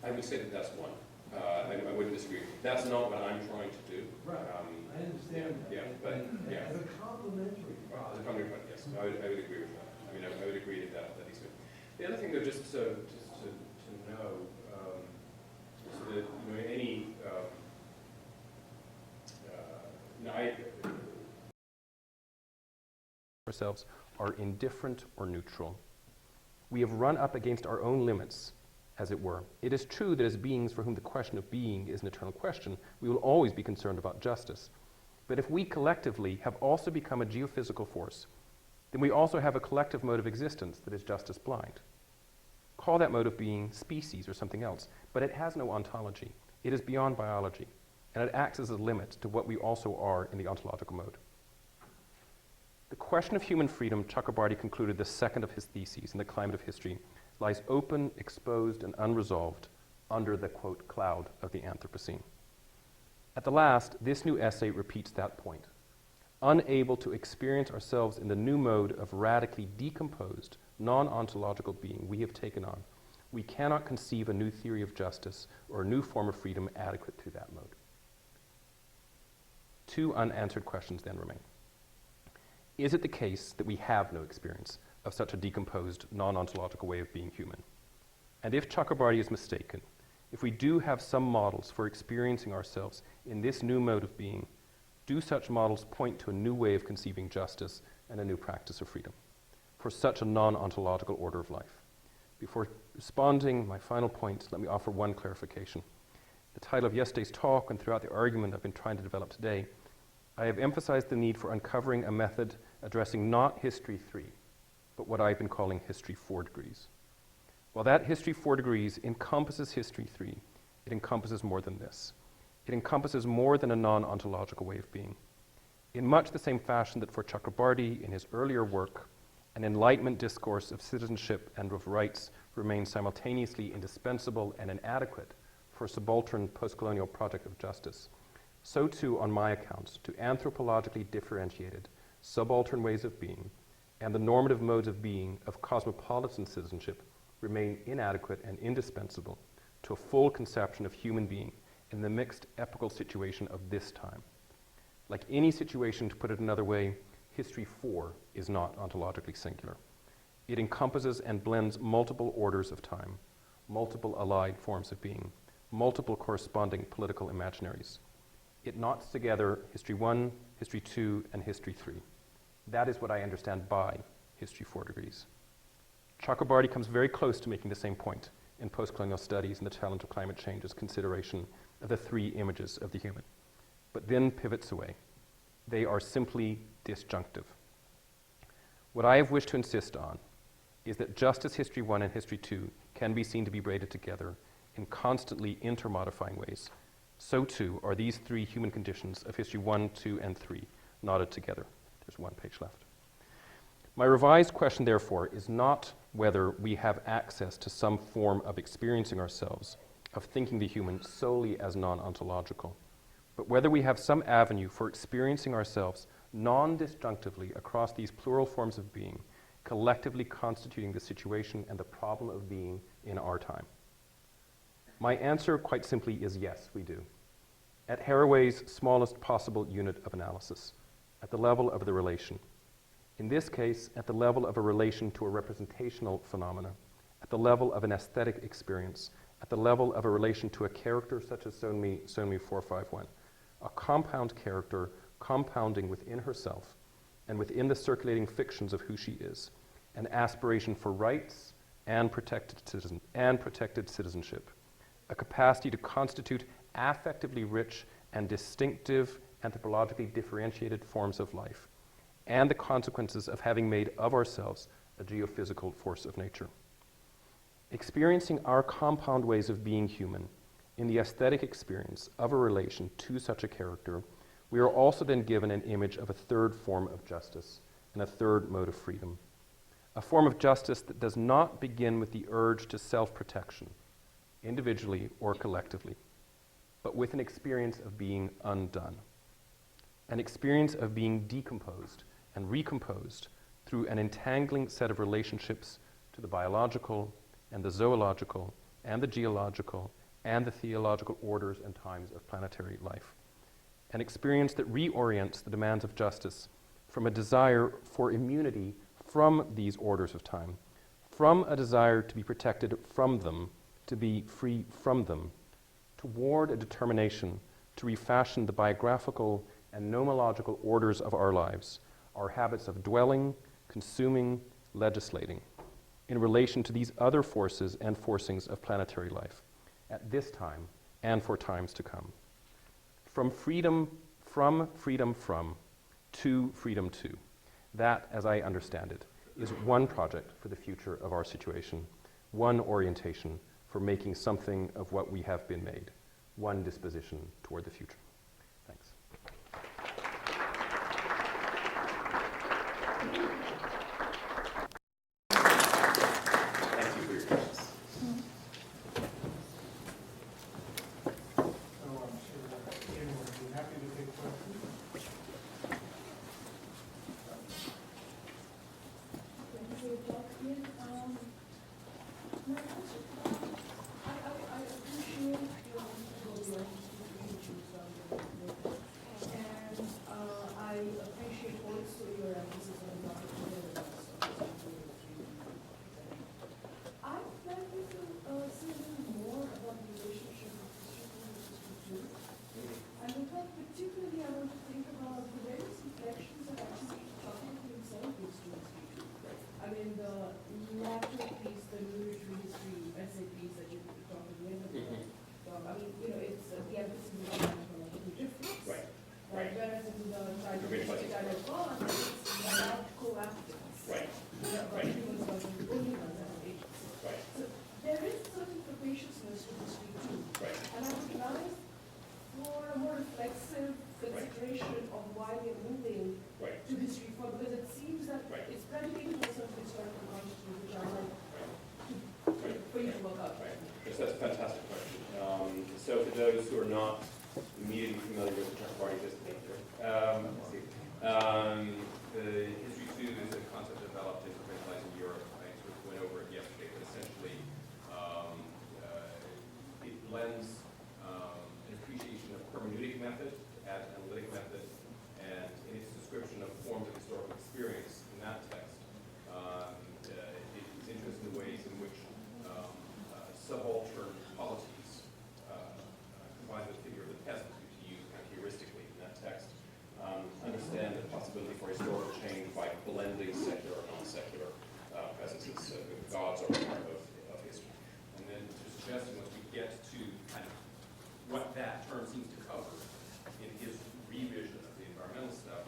I would say that that's one. I wouldn't disagree. That's not what I'm trying to do.
Right. I understand that.
Yeah, but yeah.
As a complementary
Well,
product.
the company, yes, I would agree with that. I mean, I would agree that is good. The other thing, though, just to know, so that any
ourselves are indifferent or neutral. We have run up against our own limits, as it were. It is true that as beings for whom the question of being is an eternal question, we will always be concerned about justice. But if we collectively have also become a geophysical force, then we also have a collective mode of existence that is justice blind. Call that mode of being species or something else, but it has no ontology. It is beyond biology, and it acts as a limit to what we also are in the ontological mode. The question of human freedom, Chakrabarty concluded the second of his theses in The Climate of History, lies open, exposed, and unresolved under the, quote, cloud of the Anthropocene. At the last, this new essay repeats that point. Unable to experience ourselves in the new mode of radically decomposed, non-ontological being we have taken on, we cannot conceive a new theory of justice or a new form of freedom adequate to that mode. Two unanswered questions then remain. Is it the case that we have no experience of such a decomposed, non-ontological way of being human? And if Chakrabarty is mistaken, if we do have some models for experiencing ourselves in this new mode of being, do such models point to a new way of conceiving justice and a new practice of freedom for such a non-ontological order of life? Before responding, my final point, let me offer one clarification. The title of yesterday's talk and throughout the argument I've been trying to develop today, I have emphasized the need for uncovering a method addressing not history 3, but what I've been calling history 4 degrees. While that history 4 degrees encompasses history 3, it encompasses more than this. It encompasses more than a non-ontological way of being. In much the same fashion that for Chakrabarty in his earlier work, an Enlightenment discourse of citizenship and of rights remains simultaneously indispensable and inadequate for a subaltern postcolonial project of justice, so too, on my account, to anthropologically differentiated subaltern ways of being and the normative modes of being of cosmopolitan citizenship remain inadequate and indispensable to a full conception of human being in the mixed epochal situation of this time. Like any situation, to put it another way, history 4 is not ontologically singular. It encompasses and blends multiple orders of time, multiple allied forms of being, multiple corresponding political imaginaries. It knots together history 1, history 2, and history 3. That is what I understand by history 4 degrees. Chakrabarty comes very close to making the same point in postcolonial studies and the challenge of climate change's consideration of the 3 images of the human, but then pivots away. They are simply disjunctive. What I have wished to insist on is that just as history 1 and history 2 can be seen to be braided together in constantly intermodifying ways, so too are these 3 human conditions of history 1, 2, and 3 knotted together. There's 1 page left. My revised question, therefore, is not whether we have access to some form of experiencing ourselves, of thinking the human solely as non-ontological, but whether we have some avenue for experiencing ourselves non-disjunctively across these plural forms of being, collectively constituting the situation and the problem of being in our time. My answer, quite simply, is yes, we do. At Haraway's smallest possible unit of analysis, at the level of the relation. In this case, at the level of a relation to a representational phenomena, at the level of an aesthetic experience, at the level of a relation to a character such as Sonmi 451, a compound character compounding within herself and within the circulating fictions of who she is, an aspiration for rights and protected citizenship, a capacity to constitute affectively rich and distinctive, anthropologically differentiated forms of life, and the consequences of having made of ourselves a geophysical force of nature. Experiencing our compound ways of being human in the aesthetic experience of a relation to such a character, we are also then given an image of a third form of justice and a third mode of freedom. A form of justice that does not begin with the urge to self-protection, individually or collectively, but with an experience of being undone. An experience of being decomposed and recomposed through an entangling set of relationships to the biological and the zoological and the geological and the theological orders and times of planetary life. An experience that reorients the demands of justice from a desire for immunity from these orders of time, from a desire to be protected from them, to be free from them, toward a determination to refashion the biographical and nomological orders of our lives, our habits of dwelling, consuming, legislating, in relation to these other forces and forcings of planetary life, at this time and for times to come. From freedom from, to freedom to. That, as I understand it, is one project for the future of our situation, one orientation for making something of what we have been made, one disposition toward the future. Thanks.
Thank you for your questions.
So I'm sure anyone would be happy to take questions.
Thank you for your talk, Ian. My question, I appreciate your work and I appreciate also your emphasis on the I'd like you to say a little more about the relationship between the two. And in fact, particularly, I want to think about the various inflections that actually talking to himself is to I mean, the latter piece, the military history essay piece that you talked at the end of the I mean, you know, it's the emphasis is on anthropological difference.
Right.
Whereas in the
Right.
dialogue, it's about co-actors.
Right.
But humans versus only ones as agents.
Right.
So there is certain capaciousness to history too.
Right.
And I would like for a more reflexive consideration of why we are moving
Right.
to history for, because it seems that
Right.
it's predicated on some historical consciousness, which I like for you to work out.
Right. Yes, that's a fantastic question. So for those who are not immediately familiar with the Chakrabarty discipline, let's see. The history too is a concept developed in provincializing Europe. I sort of went over it yesterday, but essentially it blends an appreciation of hermeneutic method, analytic method, and in its description of forms of historical experience in that text, it's interested in the ways in which subaltern polities combined with the figure of the peasant, to use kind of heuristically in that text, understand the possibility for historical change by blending secular and non-secular presences. The gods are part of history. And then to suggesting once we get to kind of what that term seems to cover in his revision of the environmental stuff,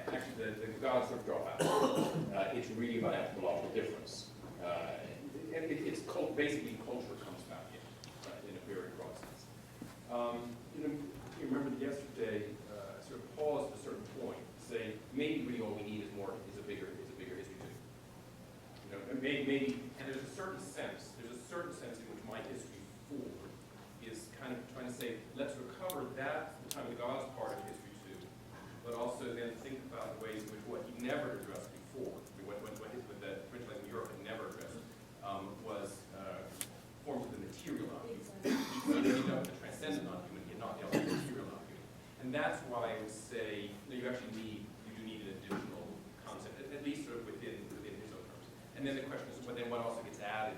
actually the gods sort of drop out. It's really about anthropological difference. And it's basically culture comes back in a very broad sense. You remember that yesterday, sort of paused at a certain point, say maybe really all we need is a bigger history too. And maybe, and there's a certain sense in which my history forward is kind of trying to say, let's recover that, the time of the gods part of history too, but also then think about the ways in which what he never addressed before, what the provincializing Europe had never addressed, was forms of the material non-human. You know, the transcendent non-human, yet not the material non-human. And that's why I would say that you do need an additional concept, at least sort of within his own terms. And then the question is, what also gets added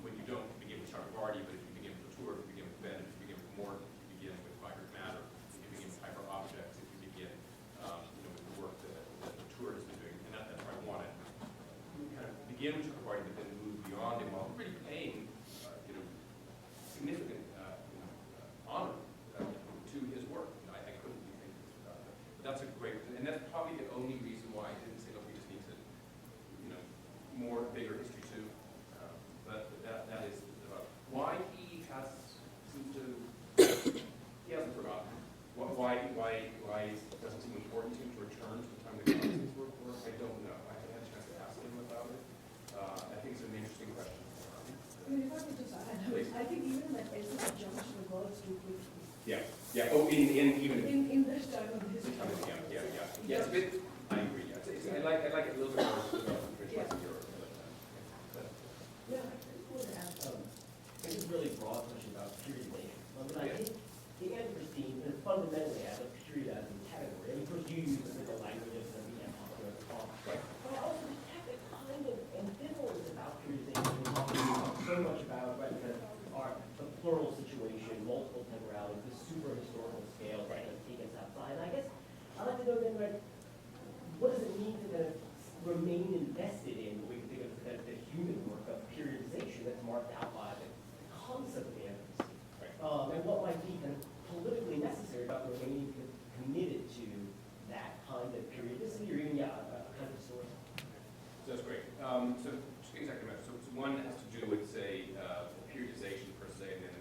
when you don't begin with Chakravarti, but if you begin with Latour, if you begin with Bennett, if you begin with Morton, if you begin with migrant matter, if you begin with hyper objects, if you begin with the work that Latour has been doing. And that's why I want to kind of begin with Chakravarti, but then move beyond him while really paying significant honor to his work. I couldn't do things without that. But that's a great, and that's probably the only reason why I didn't say, look, we just need to, more bigger history too. But that is why he seems to, he hasn't forgotten. Why it doesn't seem important to him to return to the time of the Nazis work? I don't know. I haven't had a chance to ask him about it. I think it's an interesting question.
I mean, if I could just add, I think even that basic junction of words too quickly.
Yeah. Oh, even
In this time of history.
Yeah, it's a bit, I agree, yeah. I like it a little bit more
Yeah.
Europe.
Yeah, I just want to add,
It's a really broad question about periodization. But I
Yeah.
think the Anthropocene is fundamentally as a periodizing category. I mean, first you use the language of the empire of the talk.
Right.
But I also have a kind of ambivalence about periodization. We talk so much about the plural situation, multiple temporalities, the super historical scale that has taken us outside. And I guess I'd like to know then, what does it mean to kind of remain invested in what we can think of as the human work of periodization that's marked out by the concept of the Anthropocene? And what might be kind of politically necessary about remaining committed to that kind of periodicity or even, a kind of story?
So that's great. So two things I can mention. So one has to do with, say, periodization per se, and then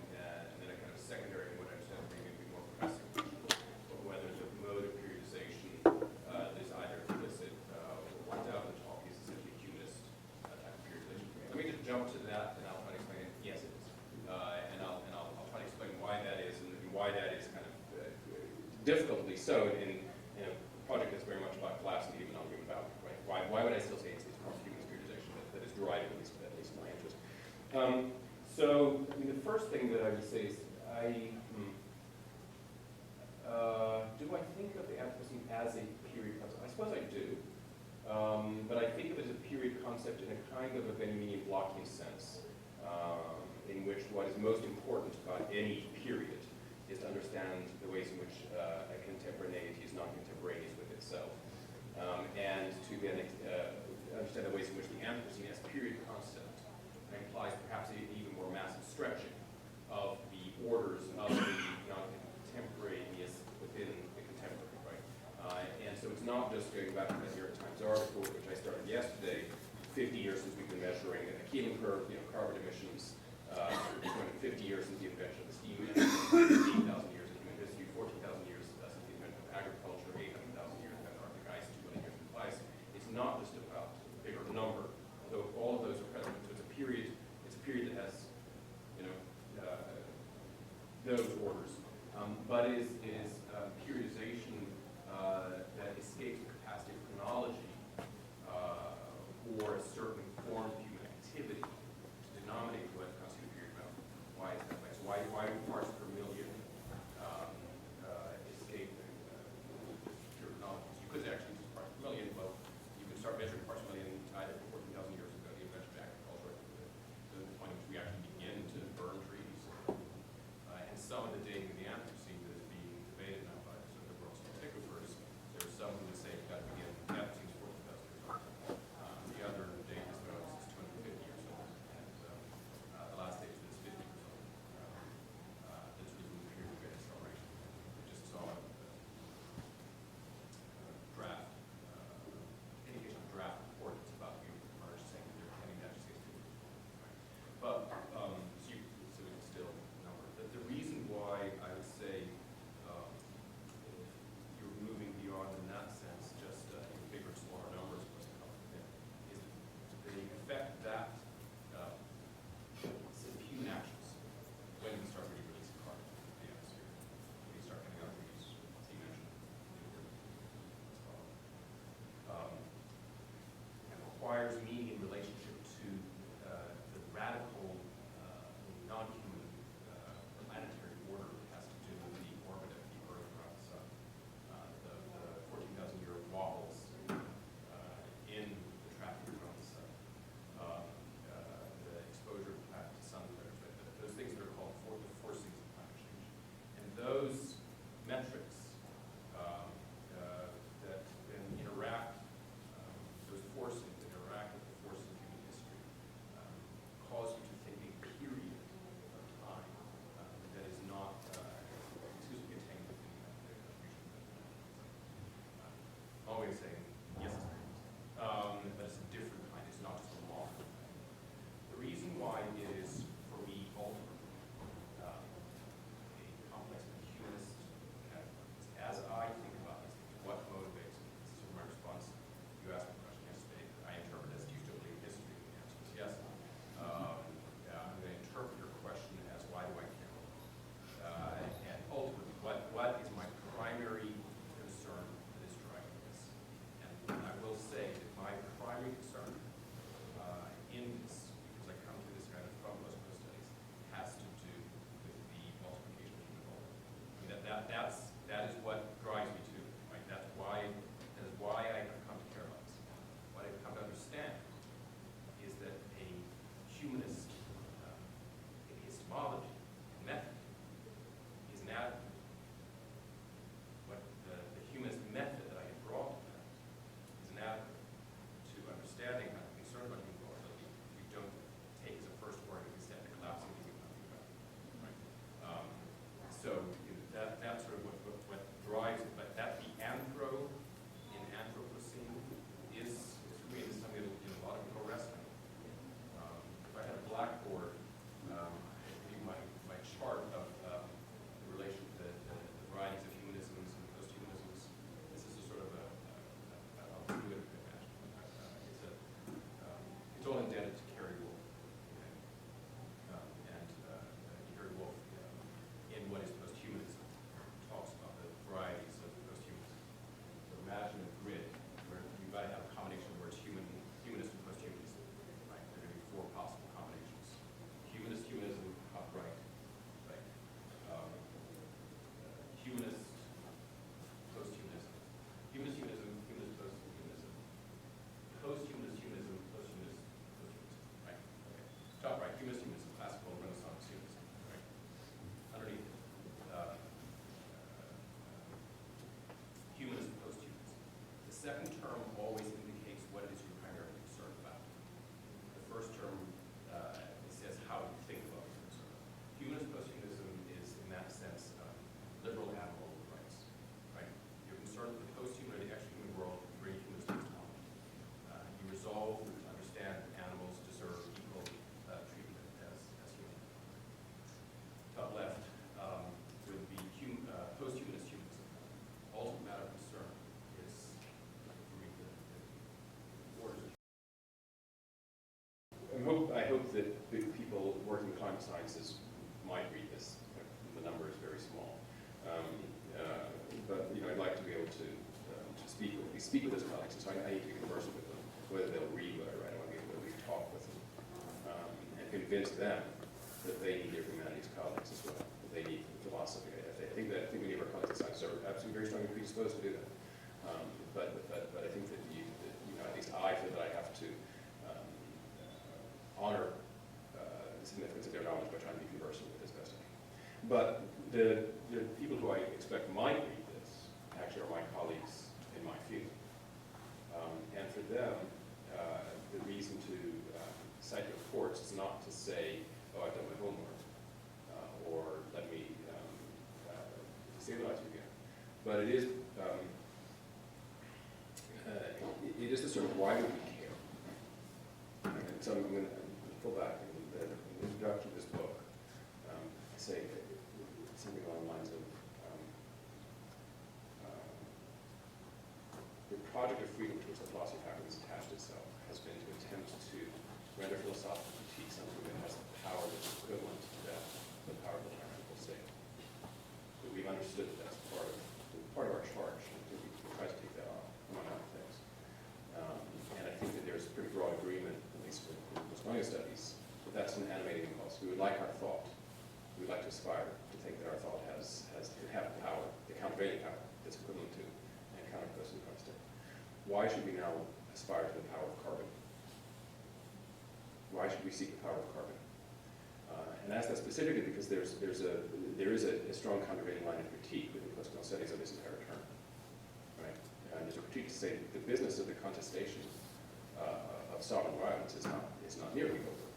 a kind of secondary, what I understand being maybe more progressive, whether the mode of periodization is either implicit or worked out in the talk is essentially humanist type of periodization. Let me just jump to that, and I'll try to explain it. Yes, it is, and I'll try to explain why that is, and why that is kind of difficultly so in a project that's very much about collapsing the human non-human boundary. Right? Why would I still say it's humanist periodization that is driving at least my interest? So, I mean, the first thing that I would say is do I think of the Anthropocene as a period concept? I suppose I do. But I think of it as a period concept in a kind of a Benjaminian Blockian sense, in which what is most important about any period is to understand the ways in which a contemporaneity is not contemporaneous with itself. And to then understand the ways in which the Anthropocene as period concept implies perhaps an even more massive stretching of the orders of the non-contemporaneous within the contemporary, right? And so it's not just going back to the New York Times article, which I started yesterday, 50 years since we've been measuring a Keeling curve, carbon emissions, 50 years since the invention of the steam engine, 18,000 years of human history, 14,000 years since the invention of agriculture, 800,000 years of Antarctic ice, 2 million years of ice. It's not just about a bigger number, although all of those are present. So it's a period that has, those orders. But it is periodization that escapes the capacity of chronology or a certain form of human activity to denominate what constitutes a period of why is that way? So why do parts per million escape pure chronology? You could actually use parts per million. Well, you could start measuring parts per million either 14,000 years ago, the invention of agriculture, to the point at which we actually begin to burn trees. And some of the dating of the Anthropocene that is being debated now by sort of the world's antiquaries, there are some who would say you've got to begin the Anthropocene is 14,000 years old. The other date is known as 250 years old, and the last date is 50 years old. That's really the period of great acceleration. We just saw a draft, indication of draft report that's about to be emerged saying that they're heading to actually 60 years old. Right? But so we can still number. The reason why I would say you're moving beyond in that sense just bigger, smaller numbers was to come from is the effect that human actions when we start really releasing carbon into the atmosphere, when we start getting out of these dimension and requires meaning in relationship to the radical non-human planetary order that has to do with the orbit of the Earth around the Sun. The 14,000-year wobbles in the traffic around the Sun, the exposure to sun flares, right? Those things that are called the forcings of climate change. And those metrics that then interact, those forcings that interact with the forces of human history, cause you to think a period of time that is not exclusively contained within the fusion. Always saying yes, but it's a different kind. It's not just a long thing. The reason why it is, for me, ultimately a complex and humanist category is as I think about these things, what motivates me. This is sort of my response. You asked me a question yesterday. I interpret as, do you still believe in history? And the answer is yes. I'm going to interpret your question as, why do I care? And ultimately, what is my primary concern that is driving this? And I will say that my primary concern in this, because I come to this kind of from most studies, has to do with the multiplication of human order. I mean, that is what drives me to it, right? That is why I have come to care about this. What I've come to understand is that a humanist epistemology method is not what the humanist method that I have brought to that is inadequate to understanding how to be concerned about human order that you don't take as a first word and instead the collapsing of human order, right? So that's sort of what drives it. But that the anthro in Anthropocene is for me, this is something that a lot of people are wrestling with. If I had a blackboard, my chart of the relation to the varieties of humanisms and post-humanisms, this is a sort of I'll do it imagine. It's all indebted to Kerry Wolf. Okay? And Kerry Wolf, in What is Posthumanism, talks about the varieties of posthumanism. So imagine a grid where you've got to have a combination of words humanist and posthumanism. Right? There are going to be four possible combinations. Humanism, upright, right? Humanist, posthumanism. Humanism, posthumanism. Posthumanist, humanism, posthumanist, right? Okay. Top right, humanism, classical, Renaissance humanism, right? Underneath it, humanist, posthumanism. The second term always indicates what it is you're primarily concerned about. The first term says how you think about your concern. Humanist, posthumanism is, in that sense, liberal animal rights, right? You're concerned with the post-human or the extra-human world, you bring humanist epistemology. You resolve to understand that animals deserve equal treatment as human. Top left would be post-humanist humanism. Ultimate matter of concern is, for me, the orders of I hope that the people working in climate sciences might read this. The number is very small. But I'd like to be able to convince them that they need their humanities colleagues as well, that they need philosophy. I think many of our colleagues at science are absolutely very strongly predisposed to do that. But I think that at least I feel that I have to honor the significance of their knowledge by trying to be conversant with it as best I can. But the people who I expect might read this actually are my colleagues in my field. And for them, the reason to cite reports is not to say, oh, I've done my homework, or let me stabilize you again. But it is the sort of why do we care? And so I'm going to pull back in the introduction to this book. I say something along the lines of the project of freedom to which the philosophy of happiness attached itself has been to attempt to render philosophical critique something that has the power that's equivalent to that, the power of the tyrannical state. But we've understood that that's part of our charge, and I think we try to take that on, among other things. And I think that there's pretty broad agreement, at least with postcolonial studies, that that's an animating impulse. We would like our thought, we would like to aspire to think that our thought has to have the power, the countervailing power that's equivalent to and counterpoise to the current state. Why should we now aspire to the power of carbon? Why should we seek the power of carbon? And I ask that specifically because there is a strong countervailing line of critique within postcolonial studies of this entire term. Right? And there's a critique to say the business of the contestation of sovereign violence is not nearly over.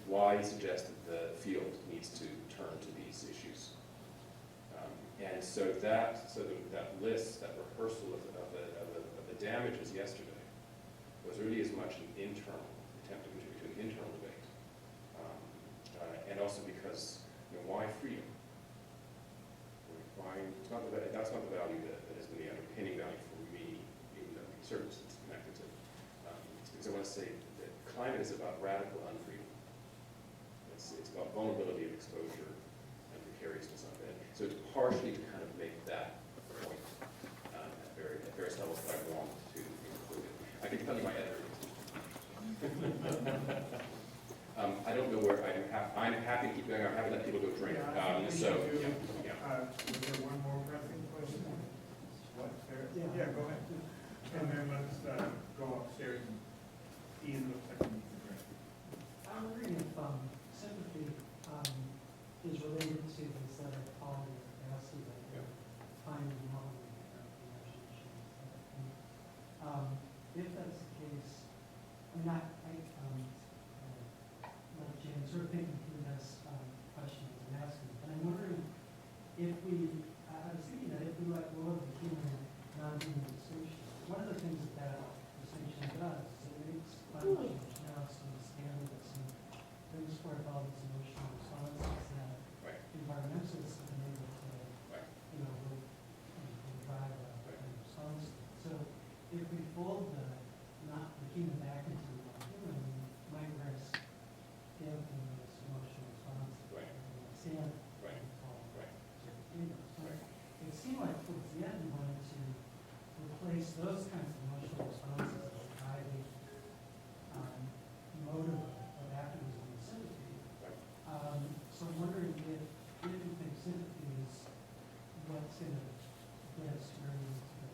Why suggest that the field needs to turn to these issues? And so that list, that rehearsal of the damages yesterday was really as much an internal attempt to contribute to an internal debate. And also because, why freedom? That's not the value that has been the underpinning value for me, even though the service it's connected to. It's because I want to say that climate is about radical unfreedom. It's about vulnerability of exposure and precariousness of it. So it's partially to kind of make that point at various levels that I want to include it. I can tell you my editor. I don't know where I'm happy to keep going. I'm happy to let people go drink.
Is there one more pressing question? What, there? Yeah, go ahead. And then let's go upstairs. Ian looks like he needs a drink.
I'm wondering if sympathy is related to this other quality of capacity that you're finding among the imaginations. If that's the case, let Jan sort of thinking through this question I'm asking, and I'm wondering if I was thinking that if we let go of the human non-human distinction, one of the things that distinction does is it makes climate change now some standards and brings forth all these emotional responses that environmentalists have been able to, drive a response to. So if we fold the human back into the non-human, we might risk dampening those emotional responses.
Right.
Stand
Right.
and fall.
Right.
So it seemed like towards the end we wanted to replace those kinds of emotional responses as a driving motive of activism and sympathy. So I'm wondering if you think sympathy is what's going to get us where we need to go.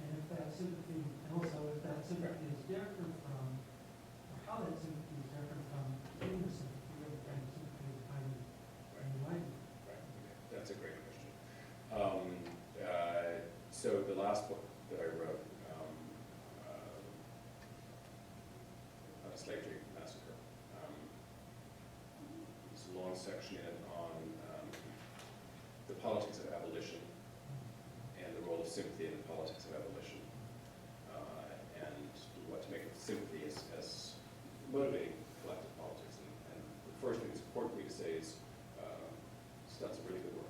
And if that sympathy, and also if that sympathy is different from, or how that sympathy is different from human sympathy, or the kind of sympathy we find in enlightenment.
Right. That's a great question. So the last book that I wrote, on a slave trade massacre, there's a long section in it on the politics of abolition and the role of sympathy in the politics of abolition, and what to make of sympathy as motivating collective politics. And the first thing that's important for me to say is it's done some really good work.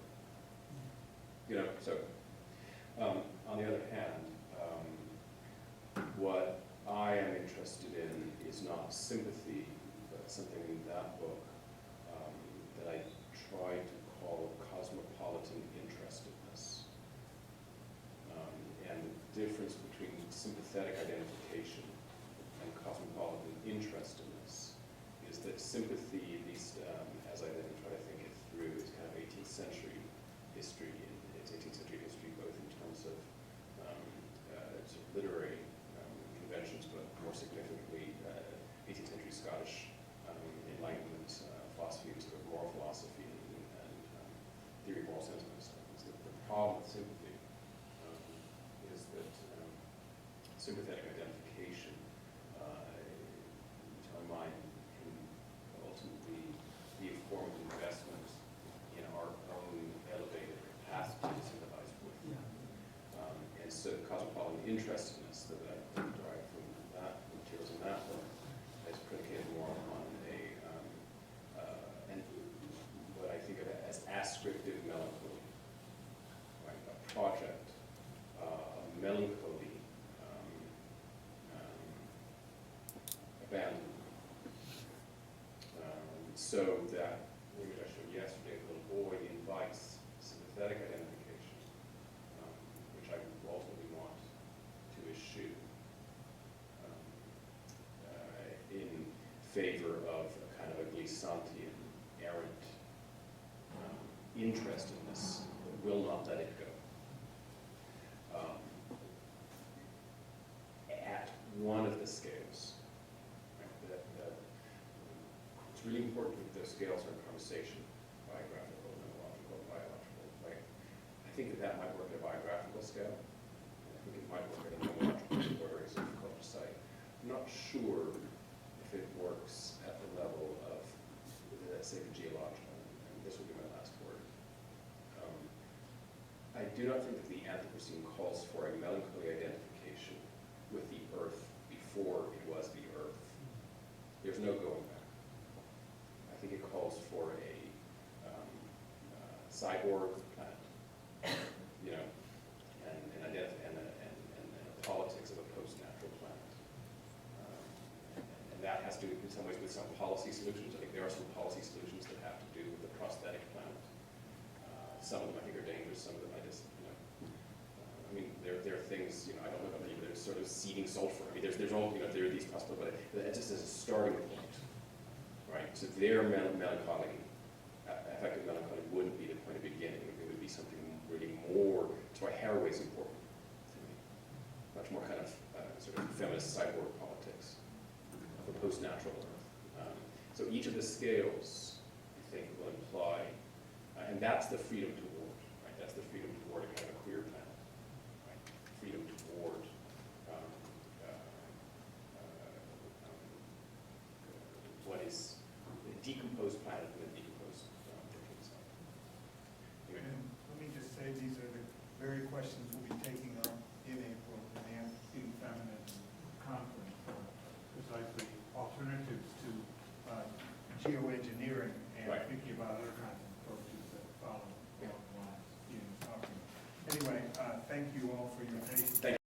So on the other hand, what I am interested in is not sympathy, but something in that book that I try to call cosmopolitan interestedness. And the difference between sympathetic identification and cosmopolitan
interestedness that I derive from that materials in that work is predicated more on and what I think of as ascriptive melancholy, right? A project, a melancholy, abandonment. So that image I showed yesterday, the little boy invites sympathetic identification, which I ultimately want to eschew in favor of a kind of a Glissantian, errant interestedness that will not let it go. At one of the scales, right, it's really important that those scales are in conversation, biographical, neurological, biological, right? I think that might work at a biographical scale. I think it might work at a neurological or it's difficult to say. I'm not sure if it works at the level of, let's say, the geological, and this will be my last word. I do not think that the Anthropocene calls for a melancholy identification with the Earth before it was the Earth. There's no going back. I think it calls for a cyborg planet, you know, and a politics of a post-natural planet. And that has to do, in some ways, with some policy solutions. I think there are some policy solutions that have to do with the prosthetic planet. Some of them I think are dangerous, some of them I just, you know, I mean, there are things, you know, I don't know about any, but there's sort of seeding sulfur. I mean, there's all, you know, there are these possibilities, but just as a starting point, right? So their melancholy, affective melancholy wouldn't be the point of beginning. It would be something really more, that's why Haraway is important to me. Much more kind of sort of feminist cyborg politics of a post-natural Earth. So each of the scales, I think, will imply, and that's the freedom toward, right? That's the freedom toward a kind of a queer planet, right? Freedom toward what is a decomposed planet and a decomposed thinking side. Anyway.
And let me just say, these are the very questions we'll be taking up in April in the Anthropocene Feminist Conference, precisely alternatives to geoengineering and
Right.
thinking about other kinds of approaches that follow along the lines Ian was talking about. Anyway, thank you all for your patience.